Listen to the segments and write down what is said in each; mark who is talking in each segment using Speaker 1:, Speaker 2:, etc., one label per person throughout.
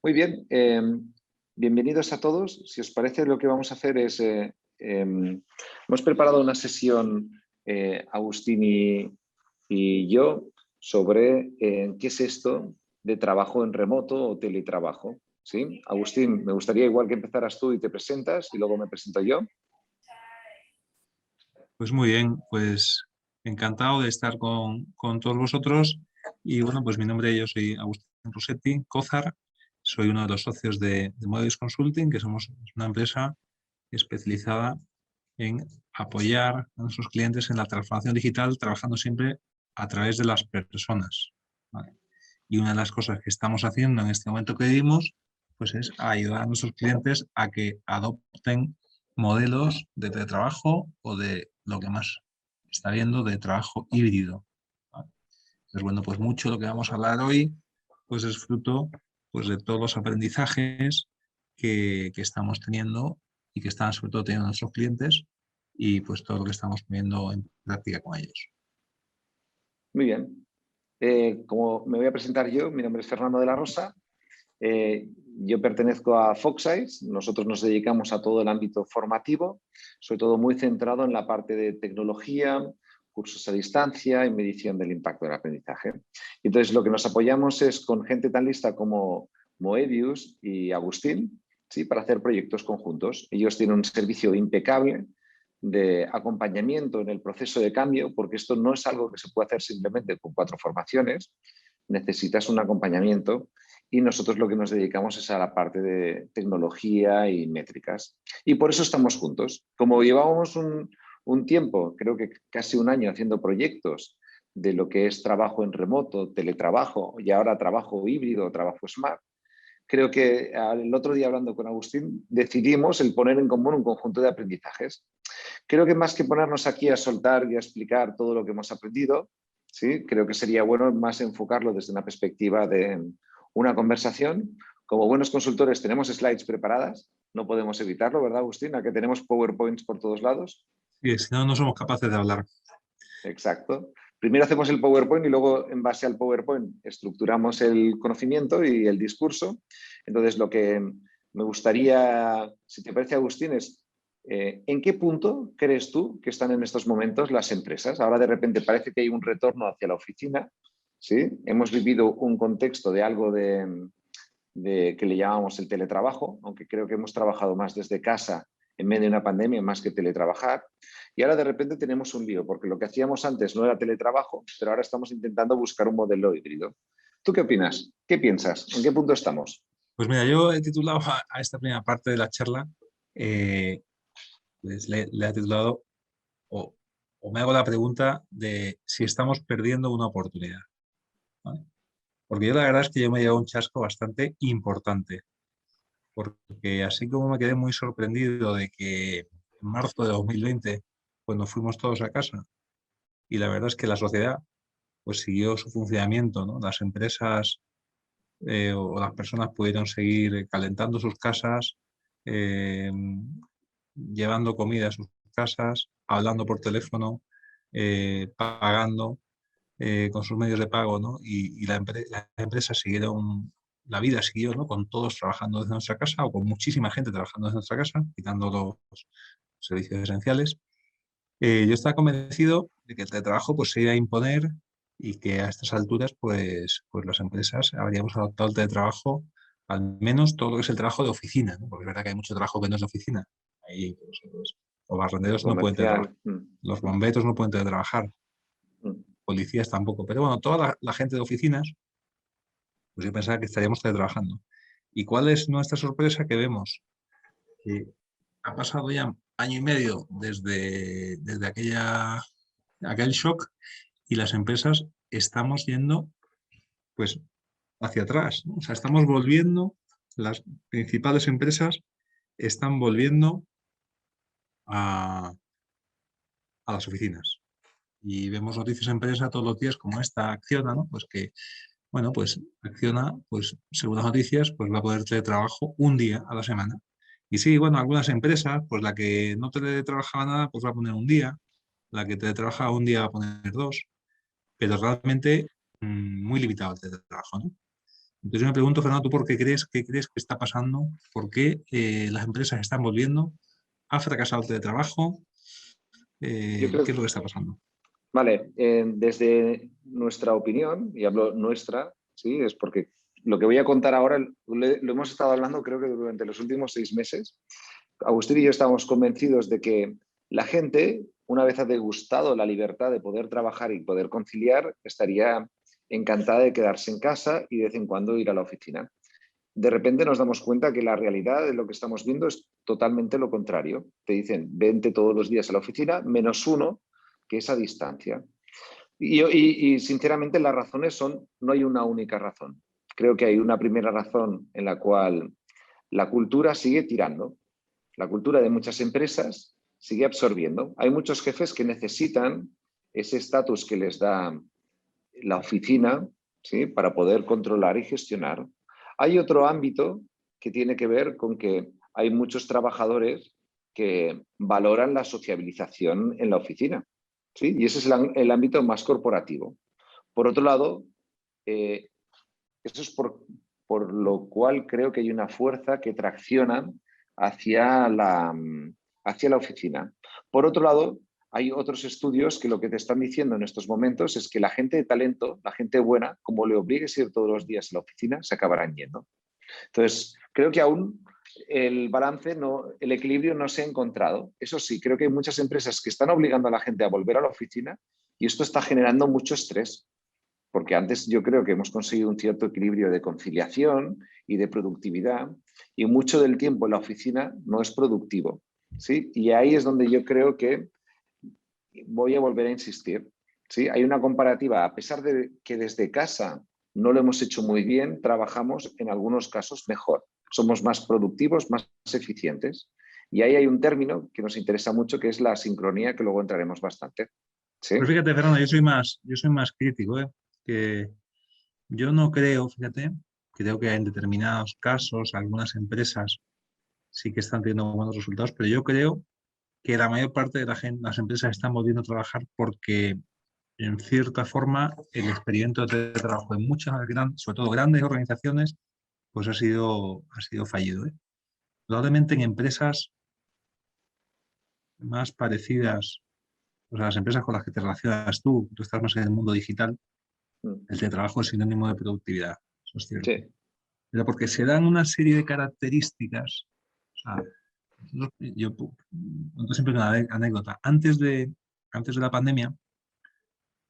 Speaker 1: Muy bien, bienvenidos a todos. Si os parece, lo que vamos a hacer es, hemos preparado una sesión, Agustín y yo, sobre qué es esto de trabajo en remoto o teletrabajo. ¿Sí? Agustín, me gustaría igual que empezaras tú y te presentas y luego me presento yo.
Speaker 2: Pues muy bien, pues encantado de estar con todos vosotros. Y bueno, pues mi nombre, yo soy Agustín Rossetti Cózar, soy uno de los socios de Models Consulting, que somos una empresa especializada en apoyar a nuestros clientes en la transformación digital, trabajando siempre a través de las personas, ¿vale? Y una de las cosas que estamos haciendo en este momento que vivimos, pues es ayudar a nuestros clientes a que adopten modelos de teletrabajo o de lo que más está viendo de trabajo híbrido, ¿vale? Entonces, bueno, pues mucho lo que vamos a hablar hoy pues es fruto pues, de todos los aprendizajes que estamos teniendo y que están sobre todo teniendo nuestros clientes y pues todo lo que estamos poniendo en práctica con ellos.
Speaker 1: Muy bien. Como me voy a presentar yo, mi nombre es Fernando de la Rosa. Yo pertenezco a Foxize. Nosotros nos dedicamos a todo el ámbito formativo, sobre todo muy centrado en la parte de tecnología, cursos a distancia y medición del impacto del aprendizaje. Entonces, lo que nos apoyamos es con gente tan lista como Moebius y Agustín, ¿sí? Para hacer proyectos conjuntos. Ellos tienen un servicio impecable de acompañamiento en el proceso de cambio, porque esto no es algo que se puede hacer simplemente con 4 formaciones, necesitas un acompañamiento y nosotros lo que nos dedicamos es a la parte de tecnología y métricas. Y por eso estamos juntos. Como llevábamos un tiempo, creo que casi un año haciendo proyectos de lo que es trabajo en remoto, teletrabajo y ahora trabajo híbrido, trabajo smart, creo que el otro día hablando con Agustín decidimos el poner en común un conjunto de aprendizajes. Creo que más que ponernos aquí a soltar y a explicar todo lo que hemos aprendido, ¿sí? Creo que sería bueno más enfocarlo desde una perspectiva de una conversación. Como buenos consultores tenemos slides preparadas, no podemos evitarlo, ¿verdad, Agustín? A que tenemos PowerPoints por todos lados.
Speaker 2: Y si no, no somos capaces de hablar.
Speaker 1: Exacto. Primero hacemos el PowerPoint y luego en base al PowerPoint estructuramos el conocimiento y el discurso. Entonces, lo que me gustaría, si te parece, Agustín, es ¿en qué punto crees tú que están en estos momentos las empresas? Ahora de repente parece que hay un retorno hacia la oficina, ¿sí? Hemos vivido un contexto de algo de que le llamamos el teletrabajo, aunque creo que hemos trabajado más desde casa en medio de una pandemia más que teletrabajar. Y ahora de repente tenemos un lío, porque lo que hacíamos antes no era teletrabajo, pero ahora estamos intentando buscar un modelo híbrido. ¿Tú qué opinas? ¿Qué piensas? ¿En qué punto estamos?
Speaker 2: Pues mira, yo he titulado a esta primera parte de la charla, pues le he titulado o, o me hago la pregunta de si estamos perdiendo una oportunidad, ¿vale? Porque yo la verdad es que yo me he llevado un chasco bastante importante, porque así como me quedé muy sorprendido de que en marzo de 2020, cuando fuimos todos a casa, y la verdad es que la sociedad pues siguió su funcionamiento, ¿no? Las empresas o las personas pudieron seguir calentando sus casas, eh, llevando comida a sus casas, hablando por teléfono, pagando con sus medios de pago, ¿no? Y las empresas siguieron, la vida siguió, ¿no? Con todos trabajando desde nuestra casa o con muchísima gente trabajando desde nuestra casa, quitando los servicios esenciales. Yo estaba convencido de que el teletrabajo pues, se iba a imponer y que a estas alturas pues las empresas habríamos adoptado el teletrabajo, al menos todo lo que es el trabajo de oficina, ¿no? Porque es verdad que hay mucho trabajo que no es de oficina. Ahí, pues, los barrenderos no pueden teletrabajar,
Speaker 1: Comercial.
Speaker 2: los bomberos no pueden teletrabajar, policías tampoco. Pero bueno, toda la gente de oficinas, pues yo pensaba que estaríamos teletrabajando. ¿Y cuál es nuestra sorpresa? Que vemos que ha pasado ya año y medio desde aquel shock y las empresas estamos yendo pues hacia atrás, ¿no? O sea, estamos volviendo, las principales empresas están volviendo a, a las oficinas. Y vemos noticias en prensa todos los días como esta Acciona, ¿no? Pues que, bueno, pues Acciona, pues según las noticias, pues va a poder teletrabajo un día a la semana. Y sí, bueno, algunas empresas, pues la que no teletrabajaba nada, pues va a poner un día, la que teletrabajaba un día va a poner dos, pero realmente muy limitado el teletrabajo, ¿no? Entonces yo me pregunto, Fernando, ¿tú por qué crees que está pasando? ¿Por qué las empresas están volviendo? ¿Ha fracasado el teletrabajo?
Speaker 1: Yo
Speaker 2: ¿Qué
Speaker 1: creo
Speaker 2: es lo que está pasando?
Speaker 1: Vale, desde nuestra opinión, y hablo nuestra, ¿sí? Es porque lo que voy a contar ahora lo hemos estado hablando creo que durante los últimos 6 meses. Agustín y yo estamos convencidos de que la gente, una vez ha degustado la libertad de poder trabajar y poder conciliar, estaría encantada de quedarse en casa y de vez en cuando ir a la oficina. De repente nos damos cuenta que la realidad de lo que estamos viendo es totalmente lo contrario. Te dicen, vente todos los días a la oficina, menos uno, que es a distancia. Y sinceramente las razones son, no hay una única razón. Creo que hay una primera razón en la cual la cultura sigue tirando. La cultura de muchas empresas sigue absorbiendo. Hay muchos jefes que necesitan ese estatus que les da la oficina, ¿sí? Para poder controlar y gestionar. Hay otro ámbito que tiene que ver con que hay muchos trabajadores que valoran la sociabilización en la oficina, ¿sí? Y ese es el ámbito más corporativo. Por otro lado, eso es por lo cual creo que hay una fuerza que tracciona hacia hacia la oficina. Por otro lado, hay otros estudios que lo que te están diciendo en estos momentos es que la gente de talento, la gente buena, como le obligues a ir todos los días a la oficina, se acabarán yendo. Entonces, creo que aún el balance, el equilibrio no se ha encontrado. Eso sí, creo que hay muchas empresas que están obligando a la gente a volver a la oficina y esto está generando mucho estrés. Porque antes yo creo que hemos conseguido un cierto equilibrio de conciliación y de productividad y mucho del tiempo en la oficina no es productivo, ¿sí? Y ahí es donde yo creo que voy a volver a insistir, ¿sí? Hay una comparativa, a pesar de que desde casa no lo hemos hecho muy bien, trabajamos en algunos casos mejor, somos más productivos, más eficientes. Y ahí hay un término que nos interesa mucho, que es la sincronía, que luego entraremos bastante. ¿Sí?
Speaker 2: Pero fíjate, Fernando, yo soy más crítico, ¿eh? Que yo no creo, fíjate, creo que en determinados casos algunas empresas sí que están teniendo buenos resultados, pero yo creo que la mayor parte de la gente, las empresas están volviendo a trabajar porque, en cierta forma, el experimento de trabajo en muchas, sobre todo grandes organizaciones, pues ha sido fallido, ¿eh? Probablemente en empresas más parecidas, o sea, las empresas con las que te relacionas tú estás más en el mundo digital, el teletrabajo es sinónimo de productividad, eso es cierto.
Speaker 1: Sí.
Speaker 2: Pero porque se dan una serie de características, o sea, yo cuento siempre una anécdota. Antes de la pandemia,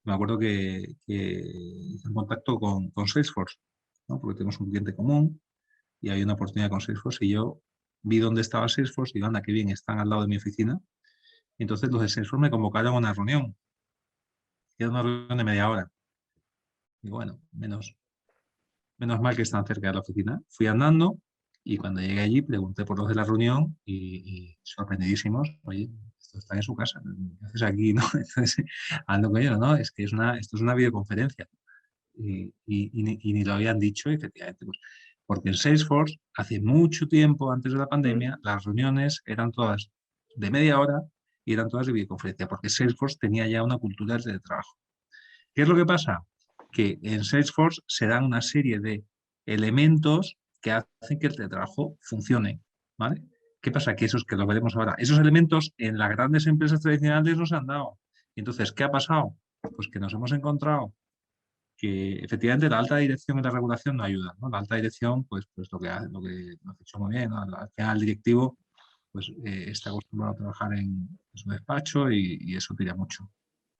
Speaker 2: me acuerdo que hice un contacto con Salesforce, ¿no? Porque tenemos un cliente común y hay una oportunidad con Salesforce y yo vi dónde estaba Salesforce y digo, anda, qué bien, están al lado de mi oficina. Y entonces los de Salesforce me convocaron a una reunión. Y era una reunión de media hora. Y bueno, menos mal que están cerca de la oficina. Fui andando y cuando llegué allí pregunté por los de la reunión y sorprendidísimos, oye, esto está en su casa, ¿qué haces aquí? ¿No? Entonces, ando con ellos, no, es que esto es una videoconferencia. Y ni lo habían dicho, efectivamente, pues, porque en Salesforce, hace mucho tiempo antes de la pandemia, las reuniones eran todas de media hora y eran todas de videoconferencia, porque Salesforce tenía ya una cultura de trabajo. ¿Qué es lo que pasa? Que en Salesforce se dan una serie de elementos que hacen que el teletrabajo funcione, ¿vale? ¿Qué pasa? Que esos que lo veremos ahora, esos elementos en las grandes empresas tradicionales no se han dado. Y entonces, ¿qué ha pasado? Pues que nos hemos encontrado que efectivamente la alta dirección y la regulación no ayudan, ¿no? La alta dirección, pues lo que lo ha hecho muy bien, ¿no? Al final el directivo pues está acostumbrado a trabajar en su despacho y eso tira mucho.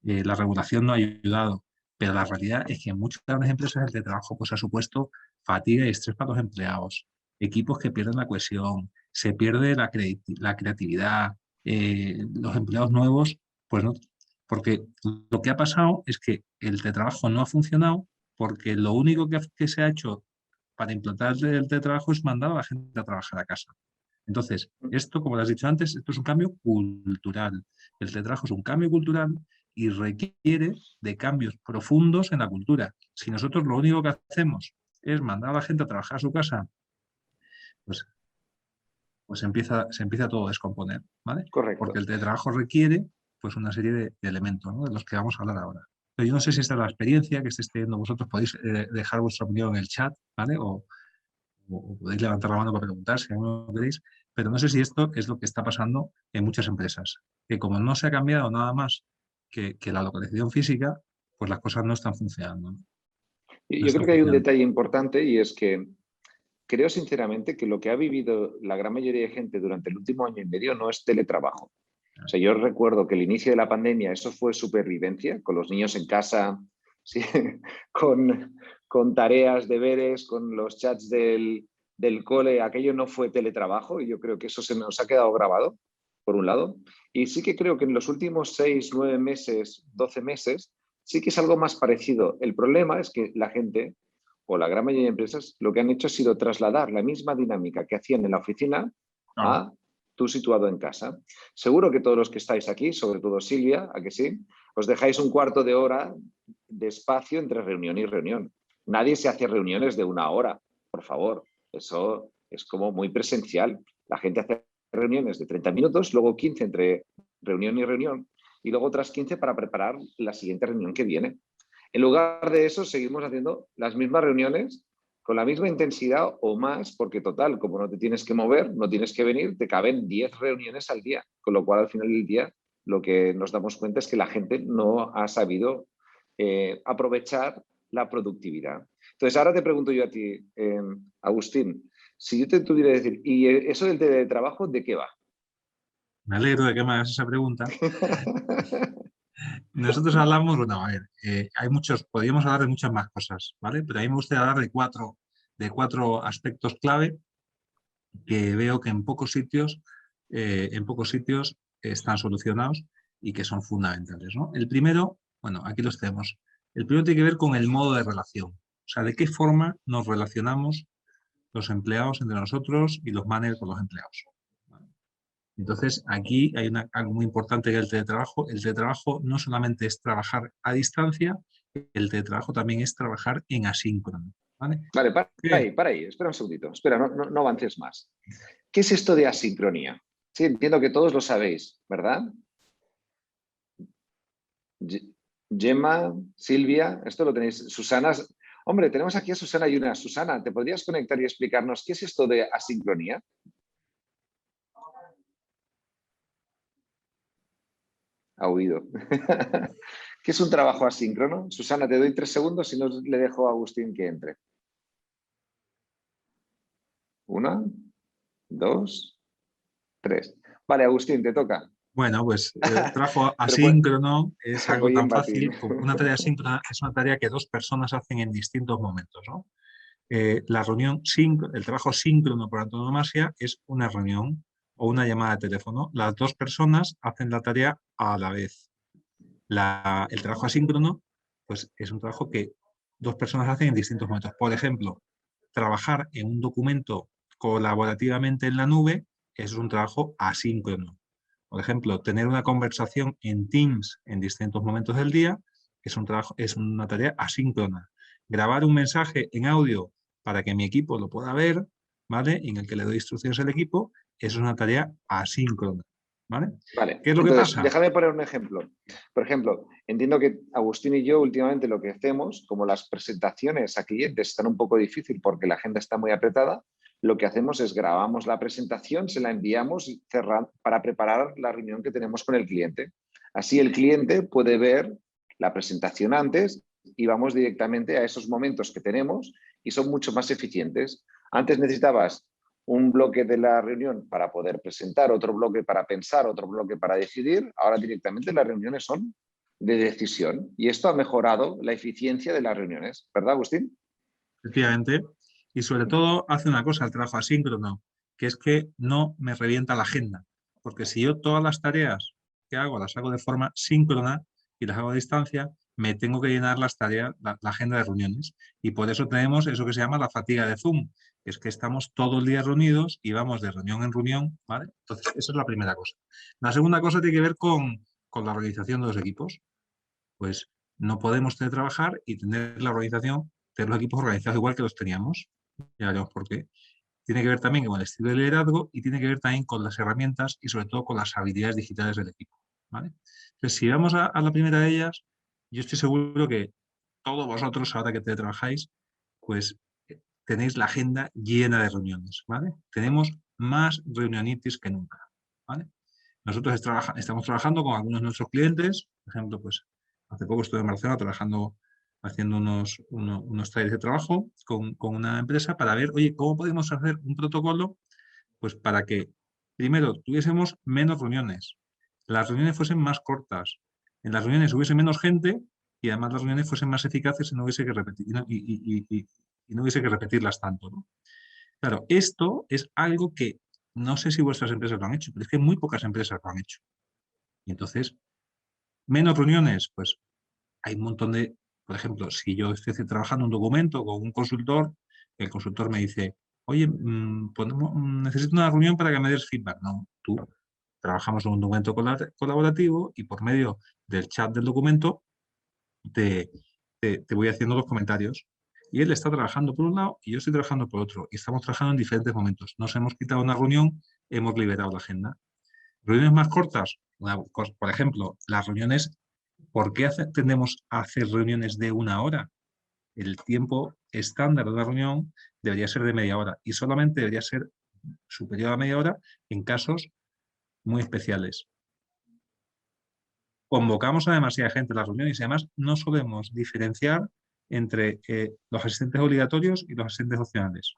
Speaker 2: La regulación no ha ayudado, pero la realidad es que en muchas grandes empresas el teletrabajo pues, ha supuesto fatiga y estrés para los empleados, equipos que pierden la cohesión, se pierde la creatividad, los empleados nuevos, pues no, porque lo que ha pasado es que el teletrabajo no ha funcionado porque lo único que se ha hecho para implantar el teletrabajo es mandar a la gente a trabajar a casa. Entonces, esto, como lo has dicho antes, esto es un cambio cultural. El teletrabajo es un cambio cultural y requiere de cambios profundos en la cultura. Si nosotros lo único que hacemos es mandar a la gente a trabajar a su casa, pues, pues se empieza todo a descomponer, ¿vale? Porque
Speaker 1: Correcto.
Speaker 2: el teletrabajo requiere pues, una serie de elementos, ¿no? De los que vamos a hablar ahora. Pero yo no sé si esta es la experiencia que estáis teniendo vosotros. Podéis dejar vuestra opinión en el chat, ¿vale? O podéis levantar la mano para preguntar si alguno lo queréis. Pero no sé si esto es lo que está pasando en muchas empresas. Que como no se ha cambiado nada más que la localización física, pues las cosas no están funcionando, ¿no? No
Speaker 1: Yo creo
Speaker 2: están
Speaker 1: que hay un
Speaker 2: funcionando.
Speaker 1: detalle importante y es que creo sinceramente que lo que ha vivido la gran mayoría de gente durante el último año y medio no es teletrabajo. O sea, yo recuerdo que el inicio de la pandemia, eso fue supervivencia, con los niños en casa, sí, con tareas, deberes, con los chats del cole, aquello no fue teletrabajo y yo creo que eso se nos ha quedado grabado, por un lado. Y sí que creo que en los últimos 6, 9 meses, 12 meses, sí que es algo más parecido. El problema es que la gente, o la gran mayoría de empresas, lo que han hecho ha sido trasladar la misma dinámica que hacían en la oficina
Speaker 2: Claro.
Speaker 1: a tú situado en casa. Seguro que todos los que estáis aquí, sobre todo Silvia, ¿a que sí? Os dejáis un cuarto de hora de espacio entre reunión y reunión. Nadie se hace reuniones de 1 hora, por favor. Eso es como muy presencial. La gente hace reuniones de 30 minutos, luego 15 entre reunión y reunión, y luego otras 15 para preparar la siguiente reunión que viene. En lugar de eso, seguimos haciendo las mismas reuniones con la misma intensidad o más, porque total, como no te tienes que mover, no tienes que venir, te caben 10 reuniones al día, con lo cual al final del día lo que nos damos cuenta es que la gente no ha sabido aprovechar la productividad. Entonces, ahora te pregunto yo a ti, Agustín, si yo te tuviera que decir, ¿y eso del teletrabajo de qué va?
Speaker 2: Me alegro de que me hagas esa pregunta. Nosotros hablamos, bueno, a ver, hay muchos, podríamos hablar de muchas más cosas, ¿vale? Pero a mí me gustaría hablar de cuatro aspectos clave que veo que en pocos sitios están solucionados y que son fundamentales, ¿no? El primero, bueno, aquí los tenemos. El primero tiene que ver con el modo de relación. O sea, de qué forma nos relacionamos los empleados entre nosotros y los managers con los empleados. Entonces, aquí hay algo muy importante que es el teletrabajo. El teletrabajo no solamente es trabajar a distancia, el teletrabajo también es trabajar en asíncrono, ¿vale?
Speaker 1: Vale, para ahí, espera un segundito, espera, no avances más. ¿Qué es esto de asincronía? Sí, entiendo que todos lo sabéis, ¿verdad? Gemma, Silvia, esto lo tenéis. Susana, hombre, tenemos aquí a Susana y una. Susana, ¿te podrías conectar y explicarnos qué es esto de asincronía? Ha huido. ¿Qué es un trabajo asíncrono? Susana, te doy 3 segundos y no le dejo a Agustín que entre. 1, 2, 3. Vale, Agustín, te toca.
Speaker 2: Bueno, pues trabajo
Speaker 1: Pero pues,
Speaker 2: asíncrono es algo
Speaker 1: voy
Speaker 2: tan
Speaker 1: en batín.
Speaker 2: fácil como una tarea asíncrona es una tarea que dos personas hacen en distintos momentos, ¿no? El trabajo síncrono por antonomasia es una reunión o una llamada de teléfono. Las dos personas hacen la tarea a la vez. El trabajo asíncrono, pues es un trabajo que dos personas hacen en distintos momentos. Por ejemplo, trabajar en un documento colaborativamente en la nube es un trabajo asíncrono. Por ejemplo, tener una conversación en Teams en distintos momentos del día es una tarea asíncrona. Grabar un mensaje en audio para que mi equipo lo pueda ver, ¿vale? En el que le doy instrucciones al equipo, es una tarea asíncrona, ¿vale?
Speaker 1: Vale,
Speaker 2: ¿Qué es lo que
Speaker 1: entonces,
Speaker 2: pasa?
Speaker 1: déjame poner un ejemplo. Por ejemplo, entiendo que Agustín y yo últimamente lo que hacemos, como las presentaciones a clientes están un poco difícil porque la agenda está muy apretada, lo que hacemos es grabamos la presentación, se la enviamos para preparar la reunión que tenemos con el cliente. Así el cliente puede ver la presentación antes y vamos directamente a esos momentos que tenemos y son mucho más eficientes. Antes necesitabas un bloque de la reunión para poder presentar, otro bloque para pensar, otro bloque para decidir. Ahora directamente las reuniones son de decisión y esto ha mejorado la eficiencia de las reuniones, ¿verdad, Agustín?
Speaker 2: Efectivamente. Y sobre todo hace una cosa el trabajo asíncrono, que es que no me revienta la agenda. Porque si yo todas las tareas que hago las hago de forma síncrona y las hago a distancia, me tengo que llenar las tareas, la agenda de reuniones. Y por eso tenemos eso que se llama la fatiga de Zoom, que es que estamos todo el día reunidos y vamos de reunión en reunión, ¿vale? Entonces, esa es la primera cosa. La segunda cosa tiene que ver con la organización de los equipos. Pues no podemos teletrabajar y tener la organización, tener los equipos organizados igual que los teníamos. Ya veremos por qué. Tiene que ver también con el estilo de liderazgo y tiene que ver también con las herramientas y sobre todo con las habilidades digitales del equipo, ¿vale? Entonces, si vamos a la primera de ellas, yo estoy seguro que todos vosotros, ahora que teletrabajáis, pues tenéis la agenda llena de reuniones, ¿vale? Tenemos más reunionitis que nunca, ¿vale? Nosotros estamos trabajando con algunos de nuestros clientes, por ejemplo, pues hace poco estuve en Barcelona haciendo unos talleres de trabajo con una empresa para ver, oye, ¿cómo podemos hacer un protocolo? Pues para que, primero, tuviésemos menos reuniones, las reuniones fuesen más cortas, en las reuniones hubiese menos gente y además las reuniones fuesen más eficaces y no hubiese que repetir, y no hubiese que repetirlas tanto, ¿no? Claro, esto es algo que no sé si vuestras empresas lo han hecho, pero es que muy pocas empresas lo han hecho. Y entonces, menos reuniones, pues hay un montón de, por ejemplo, si yo estoy trabajando un documento con un consultor, el consultor me dice, oye, necesito una reunión para que me des feedback. No, tú trabajamos en un documento colaborativo y por medio del chat del documento te voy haciendo los comentarios. Y él está trabajando por un lado y yo estoy trabajando por otro. Y estamos trabajando en diferentes momentos. Nos hemos quitado una reunión, hemos liberado la agenda. Reuniones más cortas, por ejemplo, las reuniones, ¿por qué tendemos a hacer reuniones de 1 hora? El tiempo estándar de una reunión debería ser de media hora y solamente debería ser superior a media hora en casos muy especiales. Convocamos a demasiada gente a las reuniones y además no solemos diferenciar entre los asistentes obligatorios y los asistentes opcionales.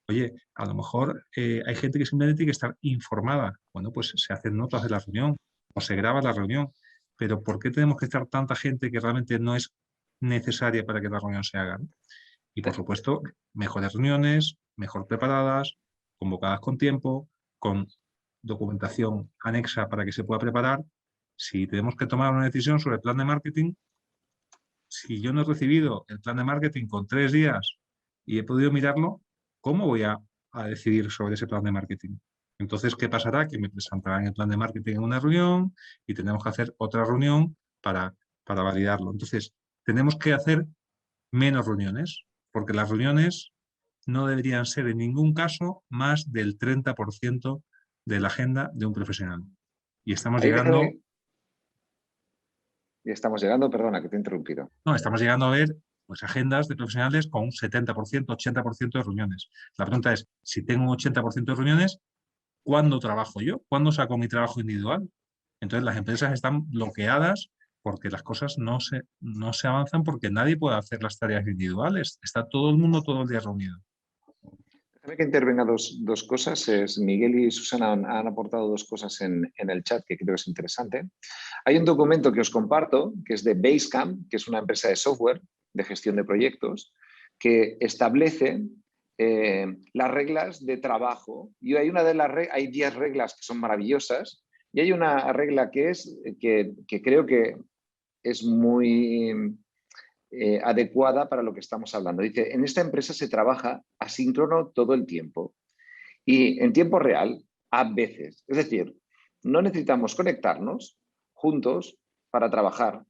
Speaker 2: Oye, a lo mejor hay gente que simplemente tiene que estar informada. Bueno, pues se hacen notas de la reunión o se graba la reunión. Pero ¿por qué tenemos que estar tanta gente que realmente no es necesaria para que la reunión se haga? Y por supuesto, mejores reuniones, mejor preparadas, convocadas con tiempo, con documentación anexa para que se pueda preparar. Si tenemos que tomar una decisión sobre el plan de marketing, si yo no he recibido el plan de marketing con 3 días y he podido mirarlo, ¿cómo voy a decidir sobre ese plan de marketing? Entonces, ¿qué pasará? Que me presentarán el plan de marketing en una reunión y tenemos que hacer otra reunión para validarlo. Entonces, tenemos que hacer menos reuniones, porque las reuniones no deberían ser en ningún caso más del 30% de la agenda de un profesional. Y estamos
Speaker 1: Ahí
Speaker 2: llegando...
Speaker 1: déjame, y estamos llegando, perdona que te he interrumpido.
Speaker 2: No, estamos llegando a ver pues, agendas de profesionales con un 70%, 80% de reuniones. La pregunta es, si tengo un 80% de reuniones, ¿cuándo trabajo yo? ¿Cuándo saco mi trabajo individual? Entonces las empresas están bloqueadas porque las cosas no se avanzan porque nadie puede hacer las tareas individuales. Está todo el mundo todo el día reunido.
Speaker 1: Déjame que intervenga dos cosas. Miguel y Susana han aportado 2 cosas en el chat que creo que es interesante. Hay un documento que os comparto, que es de Basecamp, que es una empresa de software de gestión de proyectos, que establece las reglas de trabajo. Y hay 10 reglas que son maravillosas, y hay una regla que creo que es muy adecuada para lo que estamos hablando. Dice, en esta empresa se trabaja asíncrono todo el tiempo y en tiempo real a veces. Es decir, no necesitamos conectarnos juntos para trabajar.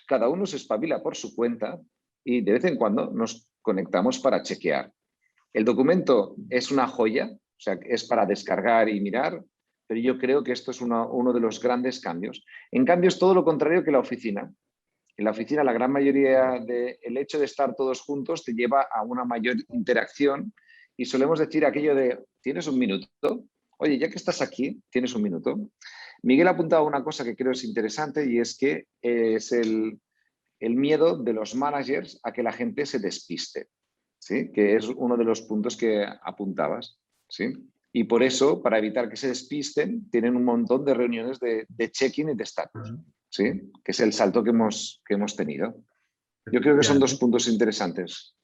Speaker 1: Cada uno se espabila por su cuenta y de vez en cuando nos conectamos para chequear. El documento es una joya, o sea, es para descargar y mirar, pero yo creo que esto es uno de los grandes cambios. En cambio, es todo lo contrario que la oficina. En la oficina, la gran mayoría del hecho de estar todos juntos te lleva a una mayor interacción y solemos decir aquello de, ¿tienes un minuto? Oye, ya que estás aquí, ¿tienes un minuto? Miguel ha apuntado una cosa que creo es interesante y es que es el miedo de los managers a que la gente se despiste, ¿sí? Que es uno de los puntos que apuntabas, ¿sí? Y por eso, para evitar que se despisten, tienen un montón de reuniones de check-in y de estatus, ¿sí? Que es el salto que hemos tenido. Yo creo que son 2 puntos interesantes.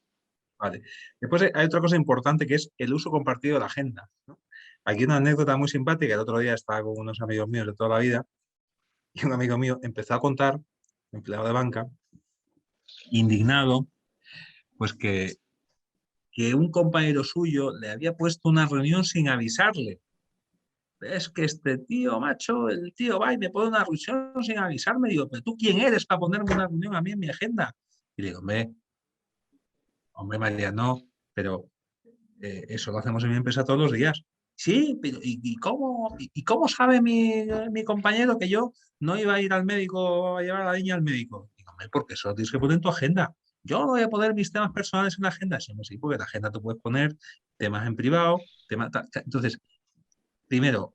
Speaker 2: Vale. Después hay otra cosa importante que es el uso compartido de la agenda, ¿no? Aquí una anécdota muy simpática. El otro día estaba con unos amigos míos de toda la vida y un amigo mío empezó a contar, empleado de banca, indignado, pues que un compañero suyo le había puesto una reunión sin avisarle. Es que este tío, macho, el tío va y me pone una reunión sin avisarme. Digo, ¿pero tú quién eres para ponerme una reunión a mí en mi agenda? Y le digo, hombre María, no, pero eso lo hacemos en mi empresa todos los días. Sí, pero ¿y cómo sabe mi compañero que yo no iba a ir al médico a llevar a la niña al médico? Digo, Hombre, porque eso lo tienes que poner en tu agenda. Yo no voy a poner mis temas personales en la agenda. Sí, porque en la agenda tú puedes poner temas en privado, temas... Entonces, primero,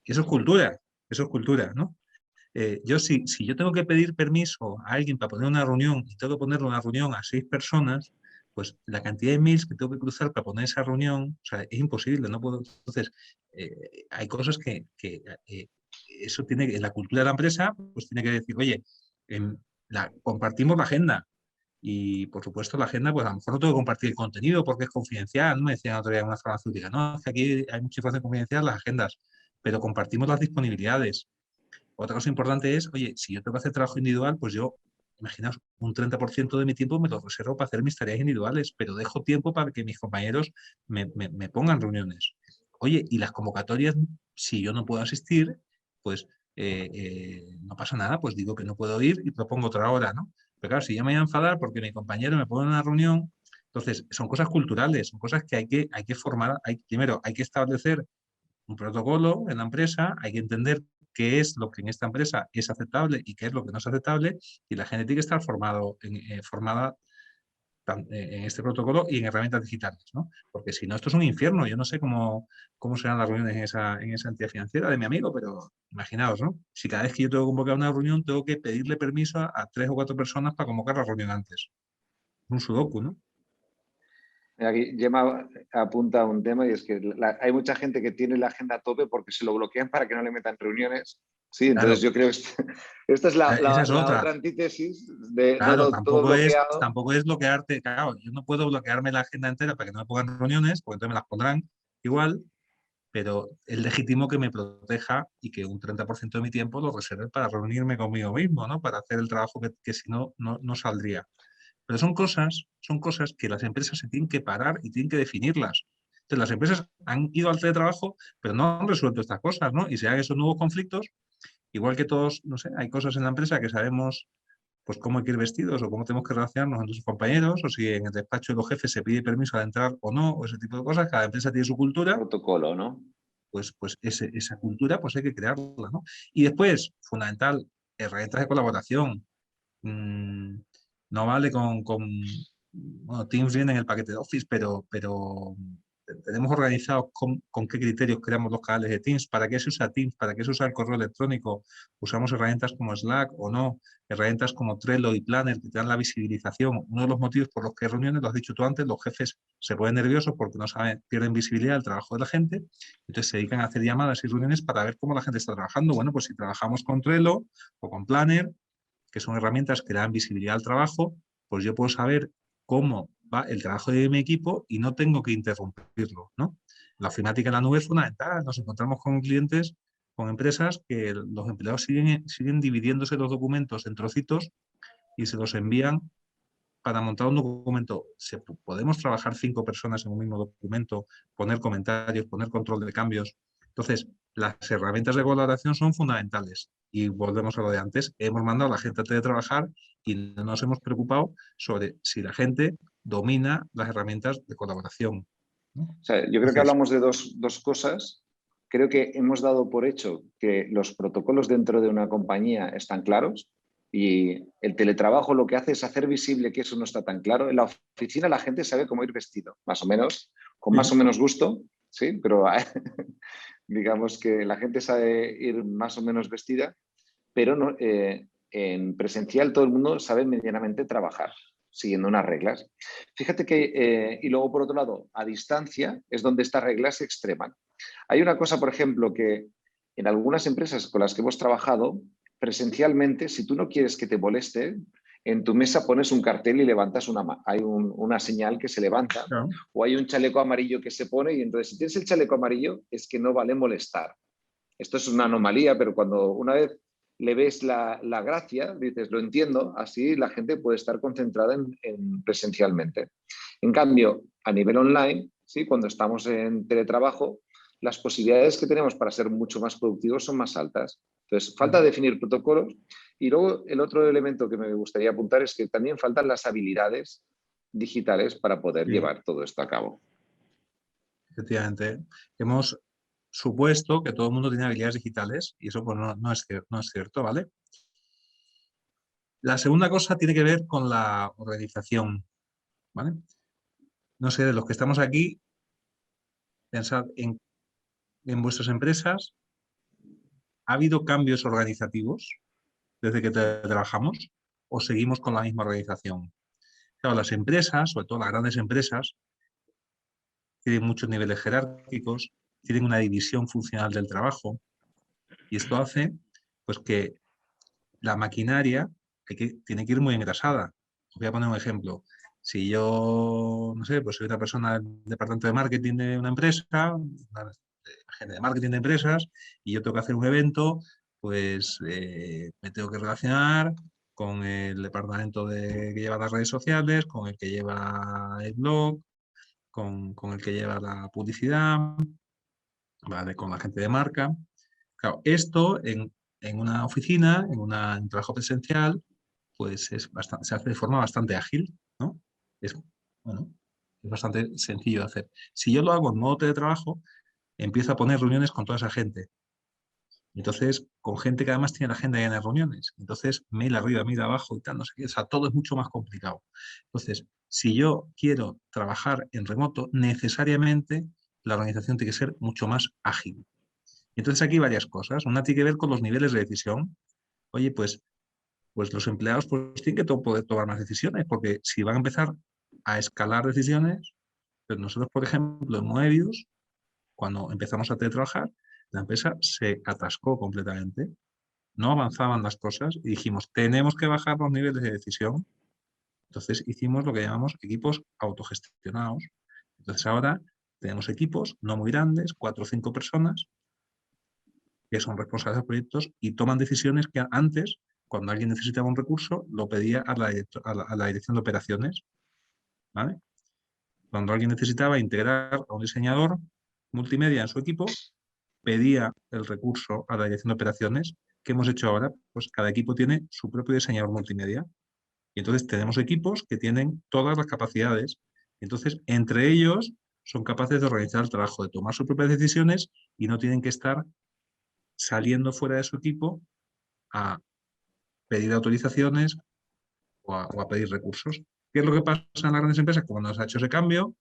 Speaker 2: eso es cultura, ¿no? Yo si yo tengo que pedir permiso a alguien para poner una reunión y tengo que poner una reunión a 6 personas, pues la cantidad de mails que tengo que cruzar para poner esa reunión, o sea, es imposible, no puedo. Entonces, hay cosas que eso tiene que, en la cultura de la empresa, pues tiene que decir, oye, compartimos la agenda. Y por supuesto la agenda, pues a lo mejor no tengo que compartir el contenido porque es confidencial, ¿no? Me decían otro día en una farmacéutica, no, es que aquí hay mucha información confidencial en las agendas, pero compartimos las disponibilidades. Otra cosa importante es, oye, si yo tengo que hacer trabajo individual, pues yo, imaginaos, un 30% de mi tiempo me lo reservo para hacer mis tareas individuales, pero dejo tiempo para que mis compañeros me pongan reuniones. Oye, y las convocatorias, si yo no puedo asistir, pues no pasa nada, pues digo que no puedo ir y propongo otra hora, ¿no? Pero claro, si yo me voy a enfadar porque mi compañero me pone en una reunión, entonces son cosas culturales, son cosas que hay que formar, primero hay que establecer un protocolo en la empresa, hay que entender qué es lo que en esta empresa es aceptable y qué es lo que no es aceptable, y la gente tiene que estar formada en este protocolo y en herramientas digitales, ¿no? Porque si no, esto es un infierno. Yo no sé cómo serán las reuniones en esa entidad financiera de mi amigo, pero imaginaos, ¿no? Si cada vez que yo tengo que convocar una reunión, tengo que pedirle permiso a 3 o 4 personas para convocar la reunión antes. Un sudoku, ¿no?
Speaker 1: Aquí Gemma apunta un tema y es que hay mucha gente que tiene la agenda a tope porque se lo bloquean para que no le metan reuniones. Sí, entonces
Speaker 2: Claro,
Speaker 1: yo creo que esta es
Speaker 2: esa es
Speaker 1: la
Speaker 2: otra.
Speaker 1: otra antítesis de
Speaker 2: Claro,
Speaker 1: todo bloqueado.
Speaker 2: tampoco es bloquearte. Claro, yo no puedo bloquearme la agenda entera para que no me pongan reuniones, porque entonces me las pondrán igual, pero es legítimo que me proteja y que un 30% de mi tiempo lo reserve para reunirme conmigo mismo, ¿no? Para hacer el trabajo que si no, no saldría. Pero son cosas que las empresas se tienen que parar y tienen que definirlas. Entonces, las empresas han ido al teletrabajo, pero no han resuelto estas cosas, ¿no? Y se dan esos nuevos conflictos, igual que todos, no sé, hay cosas en la empresa que sabemos pues cómo hay que ir vestidos o cómo tenemos que relacionarnos con nuestros compañeros, o si en el despacho de los jefes se pide permiso al entrar o no, o ese tipo de cosas. Cada empresa tiene su cultura,
Speaker 1: Protocolo, ¿no?
Speaker 2: pues esa cultura pues hay que crearla, ¿no? Y después, fundamental, herramientas de colaboración. Mm, no vale bueno, Teams viene en el paquete de Office, pero tenemos organizado con qué criterios creamos los canales de Teams, para qué se usa Teams, para qué se usa el correo electrónico, usamos herramientas como Slack o no, herramientas como Trello y Planner que te dan la visibilización. Uno de los motivos por los que hay reuniones, lo has dicho tú antes, los jefes se ponen nerviosos porque no saben, pierden visibilidad del trabajo de la gente, entonces se dedican a hacer llamadas y reuniones para ver cómo la gente está trabajando. Bueno, pues si trabajamos con Trello o con Planner, que son herramientas que dan visibilidad al trabajo, pues yo puedo saber cómo va el trabajo de mi equipo y no tengo que interrumpirlo, ¿no? La ofimática en la nube es fundamental. Nos encontramos con clientes, con empresas que los empleados siguen dividiéndose los documentos en trocitos y se los envían para montar un documento. Podemos trabajar 5 personas en un mismo documento, poner comentarios, poner control de cambios. Entonces, las herramientas de colaboración son fundamentales. Y volvemos a lo de antes. Hemos mandado a la gente a teletrabajar y no nos hemos preocupado sobre si la gente domina las herramientas de colaboración, ¿no?
Speaker 1: O sea, yo creo que
Speaker 2: Entonces,
Speaker 1: hablamos de dos cosas. Creo que hemos dado por hecho que los protocolos dentro de una compañía están claros y el teletrabajo lo que hace es hacer visible que eso no está tan claro. En la oficina la gente sabe cómo ir vestido, más o menos, con más o
Speaker 2: sí,
Speaker 1: menos gusto, sí, pero digamos que la gente sabe ir más o menos vestida, pero no, en presencial todo el mundo sabe medianamente trabajar, siguiendo unas reglas. Fíjate que, y luego por otro lado, a distancia es donde estas reglas se extreman. Hay una cosa, por ejemplo, que en algunas empresas con las que hemos trabajado, presencialmente, si tú no quieres que te moleste, en tu mesa pones un cartel y levantas una señal que se levanta,
Speaker 2: claro.
Speaker 1: o hay un chaleco amarillo que se pone y entonces si tienes el chaleco amarillo es que no vale molestar. Esto es una anomalía, pero cuando una vez le ves la gracia, dices, lo entiendo, así la gente puede estar concentrada en presencialmente. En cambio, a nivel online, ¿sí? Cuando estamos en teletrabajo, las posibilidades que tenemos para ser mucho más productivos son más altas. Entonces, falta definir protocolos. Y luego el otro elemento que me gustaría apuntar es que también faltan las habilidades digitales para poder
Speaker 2: Sí,
Speaker 1: llevar todo esto a cabo.
Speaker 2: efectivamente. Hemos supuesto que todo el mundo tiene habilidades digitales y eso pues no es cierto, ¿vale? La segunda cosa tiene que ver con la organización, ¿vale? No sé, de los que estamos aquí, pensad en vuestras empresas, ¿ha habido cambios organizativos desde que trabajamos o seguimos con la misma organización? Claro, las empresas, sobre todo las grandes empresas, tienen muchos niveles jerárquicos, tienen una división funcional del trabajo y esto hace pues, que la maquinaria tiene que ir muy engrasada. Os voy a poner un ejemplo. Si yo, no sé, pues soy una persona del departamento de marketing de una empresa, una gente de marketing de empresas, y yo tengo que hacer un evento, pues me tengo que relacionar con el departamento que lleva las redes sociales, con el que lleva el blog, con el que lleva la publicidad, ¿vale? Con la gente de marca. Claro, esto en una oficina, en un trabajo presencial, pues se hace de forma bastante ágil, ¿no? Es, bueno, es bastante sencillo de hacer. Si yo lo hago en modo teletrabajo, empiezo a poner reuniones con toda esa gente. Entonces, con gente que además tiene la agenda llena de reuniones. Entonces, mail arriba, mail abajo y tal, no sé qué. O sea, todo es mucho más complicado. Entonces, si yo quiero trabajar en remoto, necesariamente la organización tiene que ser mucho más ágil. Entonces, aquí hay varias cosas. Una tiene que ver con los niveles de decisión. Oye, pues los empleados pues, tienen que poder tomar más decisiones, porque si van a empezar a escalar decisiones, pues nosotros, por ejemplo, en Moebius, cuando empezamos a teletrabajar, la empresa se atascó completamente, no avanzaban las cosas y dijimos, tenemos que bajar los niveles de decisión. Entonces hicimos lo que llamamos equipos autogestionados. Entonces ahora tenemos equipos no muy grandes, 4 o 5 personas, que son responsables de proyectos y toman decisiones que antes, cuando alguien necesitaba un recurso, lo pedía a la dirección de operaciones, ¿vale? Cuando alguien necesitaba integrar a un diseñador multimedia en su equipo, pedía el recurso a la dirección de operaciones. ¿Qué hemos hecho ahora? Pues cada equipo tiene su propio diseñador multimedia. Y entonces tenemos equipos que tienen todas las capacidades. Entonces, entre ellos son capaces de organizar el trabajo, de tomar sus propias decisiones y no tienen que estar saliendo fuera de su equipo a pedir autorizaciones o a pedir recursos. ¿Qué es lo que pasa en las grandes empresas? Cuando se ha hecho ese cambio,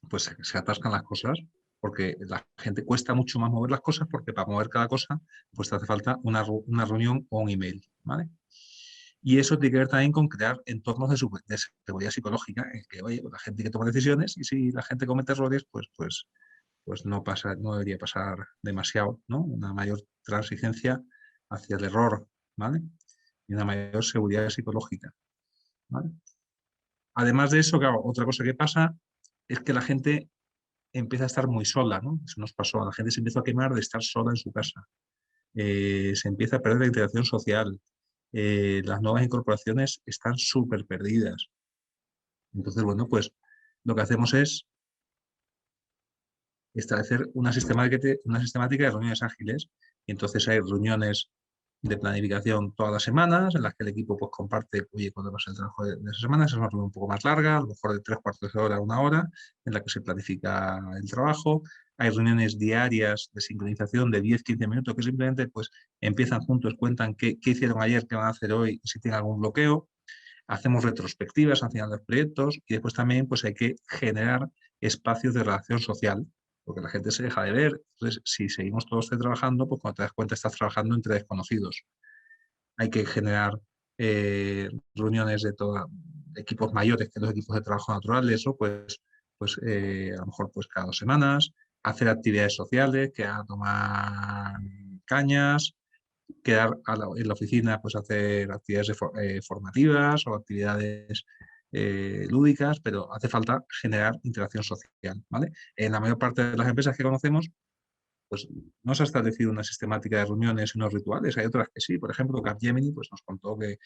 Speaker 2: pues se atascan las cosas, porque la gente cuesta mucho más mover las cosas, porque para mover cada cosa, pues te hace falta una reunión o un email, ¿vale? Y eso tiene que ver también con crear entornos de seguridad psicológica, en que, oye, la gente que toma decisiones y si la gente comete errores, pues no pasa, no debería pasar demasiado, ¿no? Una mayor transigencia hacia el error, ¿vale? Y una mayor seguridad psicológica, ¿vale? Además de eso, claro, otra cosa que pasa es que la gente empieza a estar muy sola, ¿no? Eso nos pasó, la gente se empieza a quemar de estar sola en su casa. Se empieza a perder la interacción social. Las nuevas incorporaciones están súper perdidas. Entonces, bueno, pues lo que hacemos es establecer una sistemática de reuniones ágiles. Y entonces hay reuniones de planificación todas las semanas, en las que el equipo pues, comparte, oye, cuándo va a ser el trabajo de esa semana. Es una reunión un poco más larga, a lo mejor de 3/4 de hora a 1 hora, en la que se planifica el trabajo. Hay reuniones diarias de sincronización de 10-15 minutos que simplemente pues, empiezan juntos, cuentan qué hicieron ayer, qué van a hacer hoy, si tienen algún bloqueo. Hacemos retrospectivas al final de los proyectos y después también pues, hay que generar espacios de relación social, porque la gente se deja de ver. Entonces, si seguimos todos trabajando, pues cuando te das cuenta estás trabajando entre desconocidos. Hay que generar reuniones de equipos mayores que los equipos de trabajo naturales, o a lo mejor pues cada 2 semanas, hacer actividades sociales, que a tomar cañas, quedar en la oficina, pues hacer actividades formativas o actividades lúdicas, pero hace falta generar interacción social, ¿vale? En la mayor parte de las empresas que conocemos, pues no se ha establecido una sistemática de reuniones y unos rituales. Hay otras que sí. Por ejemplo, Capgemini pues, nos contó que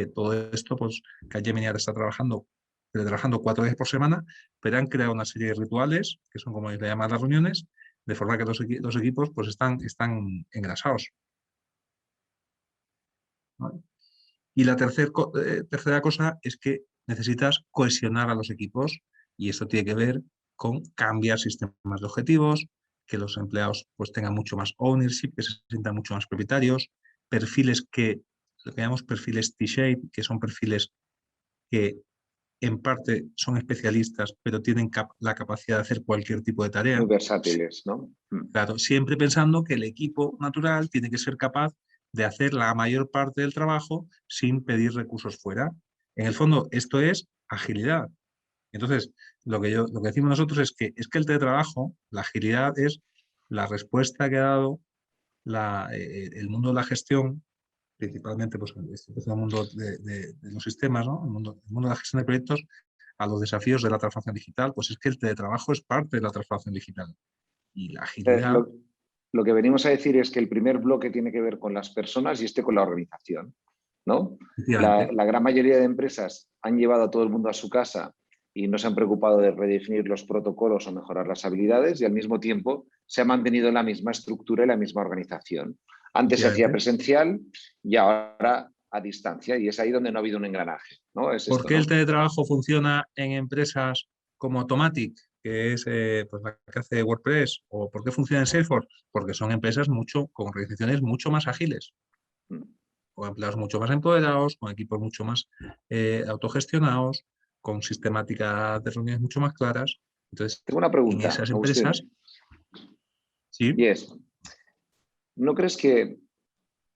Speaker 2: todo esto, pues Capgemini ahora está trabajando 4 veces por semana, pero han creado una serie de rituales, que son como le llaman las reuniones, de forma que los equipos pues, están engrasados, ¿vale? Y la tercera cosa es que necesitas cohesionar a los equipos y esto tiene que ver con cambiar sistemas de objetivos, que los empleados pues, tengan mucho más ownership, que se sientan mucho más propietarios, perfiles que lo que llamamos perfiles T-shape, que son perfiles que en parte son especialistas, pero tienen la capacidad de hacer cualquier tipo de tarea.
Speaker 1: Muy versátiles, ¿no?
Speaker 2: Claro, siempre pensando que el equipo natural tiene que ser capaz de hacer la mayor parte del trabajo sin pedir recursos fuera. En el fondo, esto es agilidad. Entonces, lo que decimos nosotros es que el teletrabajo, la agilidad es la respuesta que ha dado el mundo de la gestión, principalmente pues, el mundo de los sistemas, ¿no? El mundo de la gestión de proyectos, a los desafíos de la transformación digital, pues es que el teletrabajo es parte de la transformación digital. Y la agilidad...
Speaker 1: Lo que venimos a decir es que el primer bloque tiene que ver con las personas y con la organización, ¿no? La gran mayoría de empresas han llevado a todo el mundo a su casa y no se han preocupado de redefinir los protocolos o mejorar las habilidades, y al mismo tiempo se ha mantenido la misma estructura y la misma organización. Antes se hacía presencial y ahora a distancia, y es ahí donde no ha habido un engranaje, ¿no?
Speaker 2: ¿Por qué el teletrabajo funciona en empresas como Automatic, que es pues la que hace WordPress? ¿O por qué funciona en Salesforce? Porque son empresas con organizaciones mucho más ágiles, con empleados mucho más empoderados, con equipos mucho más autogestionados, con sistemáticas de reuniones mucho más claras. Entonces,
Speaker 1: tengo una pregunta,
Speaker 2: en esas empresas... Sí.
Speaker 1: Y es, ¿no crees que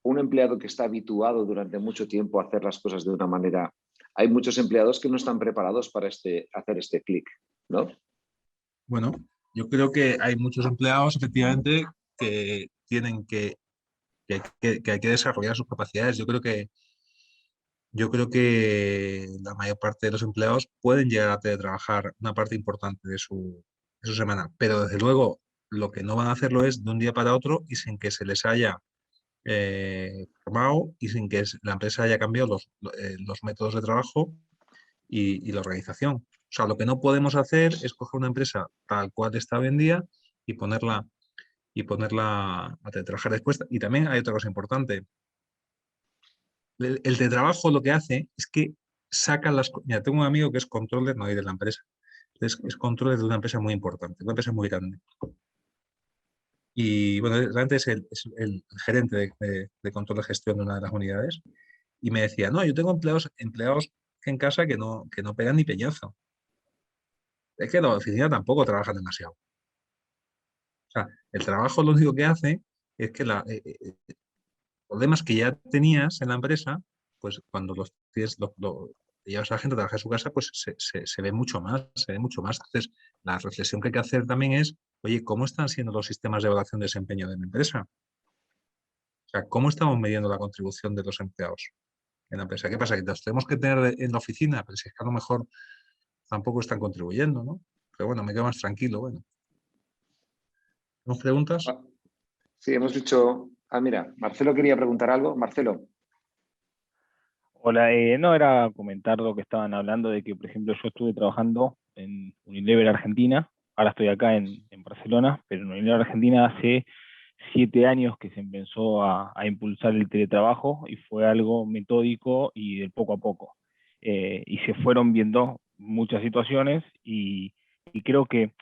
Speaker 1: un empleado que está habituado durante mucho tiempo a hacer las cosas de una manera, hay muchos empleados que no están preparados para hacer este clic, ¿no?
Speaker 2: Bueno, yo creo que hay muchos empleados, efectivamente, que tienen que hay que desarrollar sus capacidades. Yo creo que la mayor parte de los empleados pueden llegar a teletrabajar una parte importante de su semana, pero desde luego lo que no van a hacerlo es de un día para otro y sin que se les haya formado y sin que la empresa haya cambiado los métodos de trabajo y la organización. O sea, lo que no podemos hacer es coger una empresa tal cual está hoy en día y ponerla a teletrabajar después. Y también hay otra cosa importante. El teletrabajo lo que hace es que saca las... Mira, tengo un amigo que es controller, no hay de la empresa, es controller de una empresa muy importante, una empresa muy grande. Y bueno, realmente es el gerente de control de gestión de una de las unidades. Y me decía, no, yo tengo empleados en casa que no pegan ni peñazo. Es que la oficina tampoco trabaja demasiado. O sea, el trabajo lo único que hace es que problemas que ya tenías en la empresa, pues cuando los tienes, llevas a la gente a trabajar en su casa, pues se ve mucho más, se ve mucho más. Entonces, la reflexión que hay que hacer también es, oye, ¿cómo están siendo los sistemas de evaluación de desempeño de mi empresa? O sea, ¿cómo estamos midiendo la contribución de los empleados en la empresa? ¿Qué pasa? ¿Que los tenemos que tener en la oficina? Pero si es que a lo mejor tampoco están contribuyendo, ¿no? Pero bueno, me quedo más tranquilo, bueno. ¿Tenemos preguntas?
Speaker 1: Sí, hemos dicho... mira, Marcelo quería preguntar algo. Marcelo.
Speaker 3: Hola, no era comentar lo que estaban hablando de que, por ejemplo, yo estuve trabajando en Unilever Argentina, ahora estoy acá en Barcelona, pero en Unilever Argentina hace 7 años que se empezó a impulsar el teletrabajo y fue algo metódico y de poco a poco. Y se fueron viendo muchas situaciones y creo que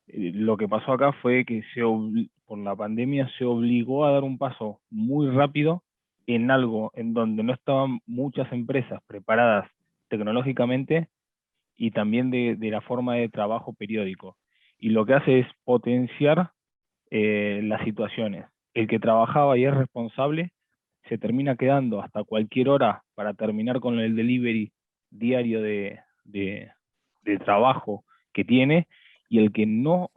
Speaker 3: lo que pasó acá fue que por la pandemia se obligó a dar un paso muy rápido en algo en donde no estaban muchas empresas preparadas tecnológicamente y también de la forma de trabajo periódico. Y lo que hace es potenciar las situaciones. El que trabajaba y es responsable se termina quedando hasta cualquier hora para terminar con el delivery diario de trabajo que tiene, y el que no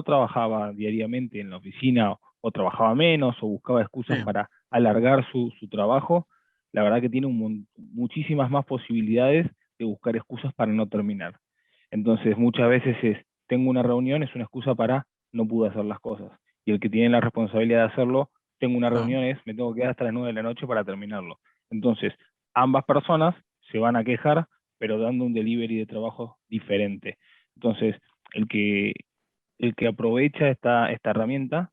Speaker 3: trabajaba diariamente en la oficina o trabajaba menos o buscaba excusas para alargar su trabajo, la verdad que tiene muchísimas más posibilidades de buscar excusas para no terminar. Entonces muchas veces tengo una reunión, es una excusa para no pude hacer las cosas. Y el que tiene la responsabilidad de hacerlo, tengo una reunión, me tengo que quedar hasta las 9 de la noche para terminarlo. Entonces, ambas personas se van a quejar, pero dando un delivery de trabajo diferente. Entonces, el que aprovecha esta herramienta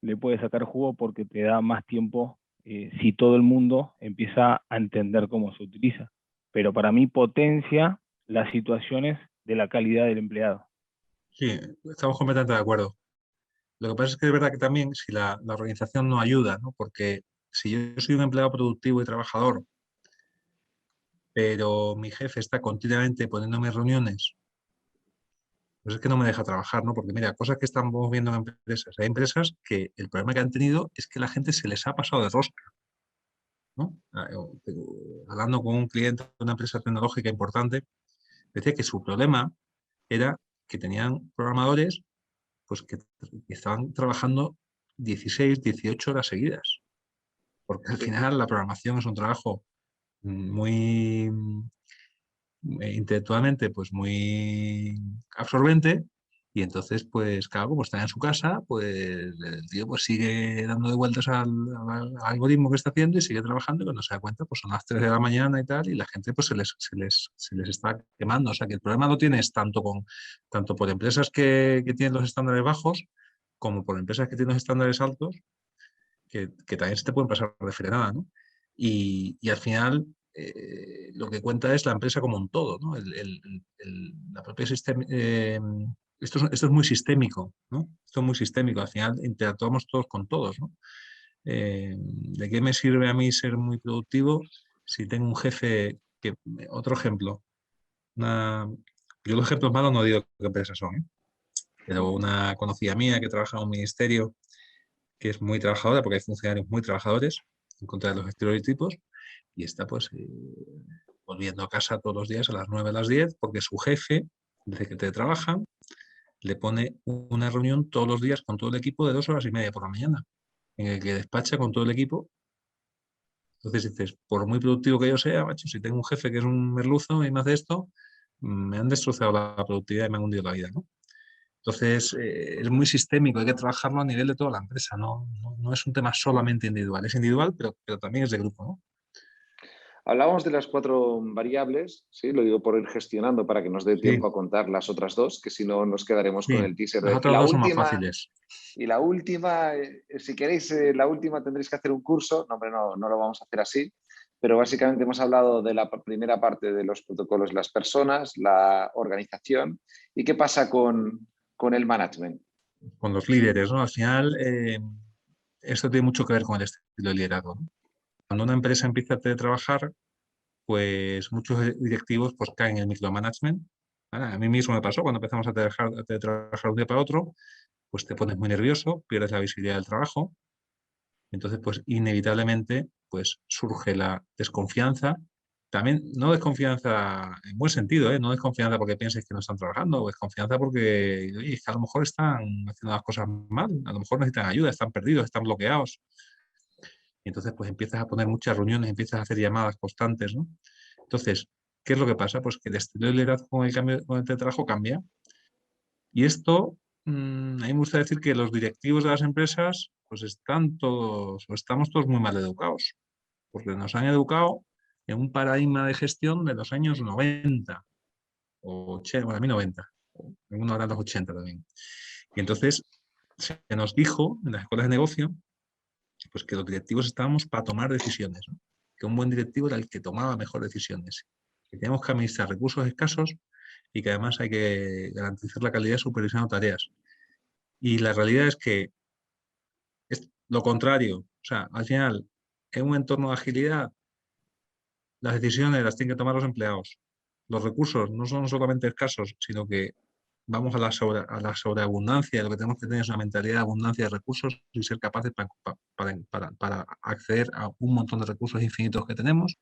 Speaker 3: le puede sacar jugo porque te da más tiempo si todo el mundo empieza a entender cómo se utiliza. Pero para mí potencia las situaciones de la calidad del empleado.
Speaker 2: Sí, estamos completamente de acuerdo. Lo que pasa es que es verdad que también si la organización no ayuda, ¿no? Porque si yo soy un empleado productivo y trabajador, pero mi jefe está continuamente poniéndome reuniones, pues es que no me deja trabajar, ¿no? Porque mira, cosas que estamos viendo en empresas. Hay empresas que el problema que han tenido es que la gente se les ha pasado de rosca, ¿no? Hablando con un cliente de una empresa tecnológica importante, decía que su problema era que tenían programadores pues que estaban trabajando 16, 18 horas seguidas. Porque al
Speaker 1: Sí.
Speaker 2: final la programación es un trabajo muy intelectualmente pues muy absorbente, y entonces pues claro, como está en su casa, pues el tío pues sigue dando de vueltas al algoritmo que está haciendo y sigue trabajando, y cuando se da cuenta pues son las 3 de la mañana y tal, y la gente pues se les está quemando. O sea que el problema lo tienes tanto por empresas que tienen los estándares bajos como por empresas que tienen los estándares altos, que también se te pueden pasar de frenada, ¿no? Y al final lo que cuenta es la empresa como un todo, ¿no? La propia sistema, esto es muy sistémico, ¿no? Esto es muy sistémico, al final interactuamos todos con todos, ¿no? ¿De qué me sirve a mí ser muy productivo si tengo un jefe que, otro ejemplo, yo los ejemplos malos no digo qué empresas son, ¿eh? Pero una conocida mía que trabaja en un ministerio que es muy trabajadora, porque hay funcionarios muy trabajadores, en contra de los estereotipos, y está pues volviendo a casa todos los días a las 9 a las 10, porque su jefe, desde que trabaja, le pone una reunión todos los días con todo el equipo de 2 horas y media por la mañana, en el que despacha con todo el equipo. Entonces dices, por muy productivo que yo sea, macho, si tengo un jefe que es un merluzo y me hace esto, me han destrozado la productividad y me han hundido la vida, ¿no? Entonces, es muy sistémico, hay que trabajarlo a nivel de toda la empresa, no es un tema solamente individual, es individual, pero también es de grupo, ¿no?
Speaker 1: Hablábamos de las 4 variables, ¿sí? Lo digo por ir gestionando para que nos dé
Speaker 2: Sí,
Speaker 1: tiempo a contar las otras 2, que si no nos quedaremos con
Speaker 2: sí,
Speaker 1: el teaser.
Speaker 2: las
Speaker 1: Y
Speaker 2: otras
Speaker 1: la
Speaker 2: dos son más
Speaker 1: última,
Speaker 2: fáciles.
Speaker 1: si queréis, la última tendréis que hacer un curso. No, hombre, no lo vamos a hacer así. Pero básicamente hemos hablado de la primera parte de los protocolos, las personas, la organización. ¿Y qué pasa con el management?
Speaker 2: Con los líderes, ¿no? Al final, esto tiene mucho que ver con el estilo de liderazgo, ¿no? Cuando una empresa empieza a teletrabajar, pues muchos directivos pues caen en el micromanagement. ¿Vale? A mí mismo me pasó cuando empezamos a teletrabajar un día para otro, pues te pones muy nervioso, pierdes la visibilidad del trabajo. Entonces, pues inevitablemente pues surge la desconfianza. También no desconfianza en buen sentido, ¿eh? No desconfianza porque pienses que no están trabajando, o desconfianza porque oye, es que a lo mejor están haciendo las cosas mal, a lo mejor necesitan ayuda, están perdidos, están bloqueados. Y entonces pues empiezas a poner muchas reuniones, empiezas a hacer llamadas constantes, ¿no? Entonces, ¿qué es lo que pasa? Pues que el estilo de liderazgo con el teletrabajo cambia. Y esto, a mí me gusta decir que los directivos de las empresas pues están todos, o estamos todos muy mal educados, porque nos han educado en un paradigma de gestión de los años 90, o 80, bueno, a mí 90, algunos ahora los 80 también. Y entonces se nos dijo en las escuelas de negocio pues que los directivos estábamos para tomar decisiones, ¿no? Que un buen directivo era el que tomaba mejores decisiones, que teníamos que administrar recursos escasos y que además hay que garantizar la calidad de supervisión de tareas. Y la realidad es que es lo contrario. O sea, al final, en un entorno de agilidad, las decisiones las tienen que tomar los empleados. Los recursos no son solamente escasos, sino que vamos a la sobreabundancia. Lo que tenemos que tener es una mentalidad de abundancia de recursos y ser capaces para acceder a un montón de recursos infinitos que tenemos.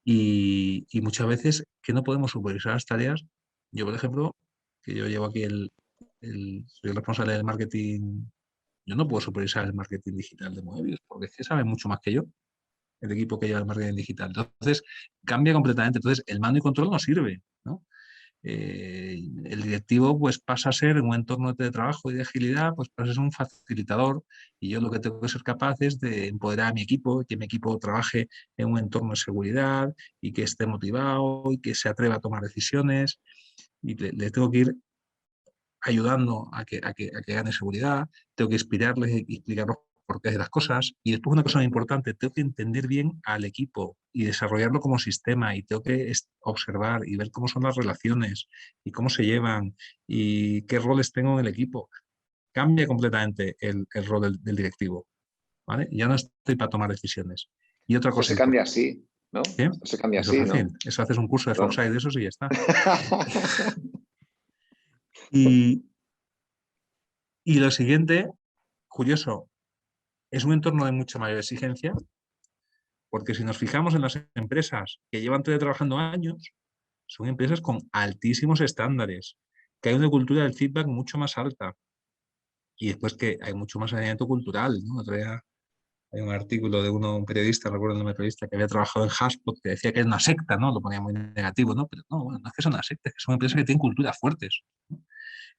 Speaker 2: Y muchas veces que no podemos supervisar las tareas. Yo, por ejemplo, que yo llevo aquí soy el responsable del marketing. Yo no puedo supervisar el marketing digital de Moebius, porque es que sabe mucho más que yo, el equipo que lleva el marketing digital. Entonces, cambia completamente. Entonces, el mando y control no sirve, ¿no? El directivo pues pasa a ser en un entorno de trabajo y de agilidad, pues pasa a ser un facilitador, y yo lo que tengo que ser capaz es de empoderar a mi equipo, que mi equipo trabaje en un entorno de seguridad y que esté motivado y que se atreva a tomar decisiones, y le tengo que ir ayudando a que gane seguridad, tengo que inspirarles y explicarles por qué de las cosas. Y después una cosa muy importante, tengo que entender bien al equipo y desarrollarlo como sistema, y tengo que observar y ver cómo son las relaciones y cómo se llevan y qué roles tengo en el equipo. Cambia completamente el rol del directivo. ¿vale? Ya no estoy para tomar decisiones. Y otra
Speaker 1: Eso
Speaker 2: cosa
Speaker 1: se cambia así, ¿no?
Speaker 2: ¿qué?
Speaker 1: Esto se cambia
Speaker 2: Eso es
Speaker 1: así, ¿no?
Speaker 2: fácil. Eso haces un curso de
Speaker 1: Claro.
Speaker 2: Foxeye de esos y ya está. Y lo siguiente, curioso, es un entorno de mucha mayor exigencia, porque si nos fijamos en las empresas que llevan teletrabajando años, son empresas con altísimos estándares, que hay una cultura del feedback mucho más alta y después que hay mucho más alineamiento cultural, ¿no? Otro día hay un artículo de un periodista, recuerdo el nombre del periodista, que había trabajado en HubSpot, que decía que es una secta, ¿no? Lo ponía muy negativo, ¿no? Pero no, bueno, no es que son una secta, es que son empresas que tienen culturas fuertes, ¿no?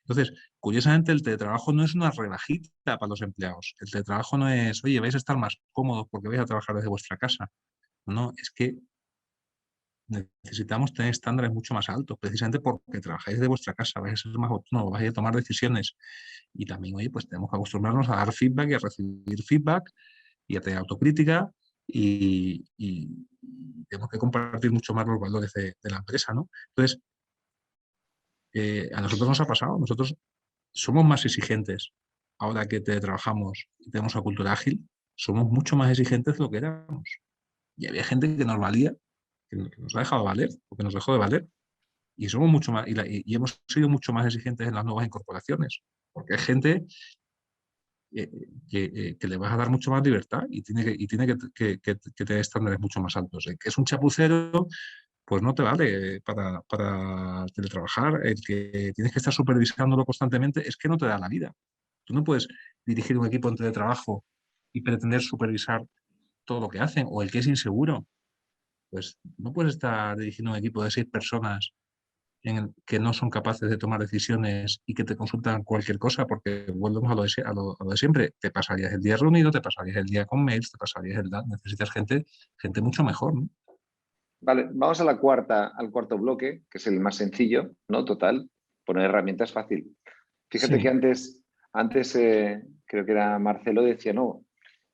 Speaker 2: Entonces, curiosamente, el teletrabajo no es una rebajita para los empleados. El teletrabajo no es, oye, vais a estar más cómodos porque vais a trabajar desde vuestra casa. No, es que necesitamos tener estándares mucho más altos, precisamente porque trabajáis de vuestra casa, vais a ser más autónomos, vais a tomar decisiones. Y también, oye, pues tenemos que acostumbrarnos a dar feedback y a recibir feedback y a tener autocrítica y tenemos que compartir mucho más los valores de la empresa, ¿no? Entonces, a nosotros nos ha pasado, nosotros somos más exigentes ahora que trabajamos y tenemos una cultura ágil, somos mucho más exigentes de lo que éramos. Y había gente que nos valía, que nos ha dejado valer, o que nos dejó de valer, y somos mucho más, y hemos sido mucho más exigentes en las nuevas incorporaciones, porque hay gente que le vas a dar mucho más libertad y tiene que tener estándares mucho más altos. El que es un chapucero, pues no te vale para teletrabajar. El que tienes que estar supervisándolo constantemente es que no te da la vida. Tú no puedes dirigir un equipo en teletrabajo y pretender supervisar todo lo que hacen, o el que es inseguro, pues no puedes estar dirigiendo un equipo de 6 personas en el que no son capaces de tomar decisiones y que te consultan cualquier cosa, porque volvemos a lo de siempre. Te pasarías el día reunido, te pasarías el día con mails, te pasarías el día. Necesitas gente mucho mejor, ¿no?
Speaker 1: Vale, vamos a al cuarto bloque, que es el más sencillo, ¿no? Total, poner herramientas fácil. Fíjate
Speaker 2: Sí,
Speaker 1: que antes creo que era Marcelo, decía, no,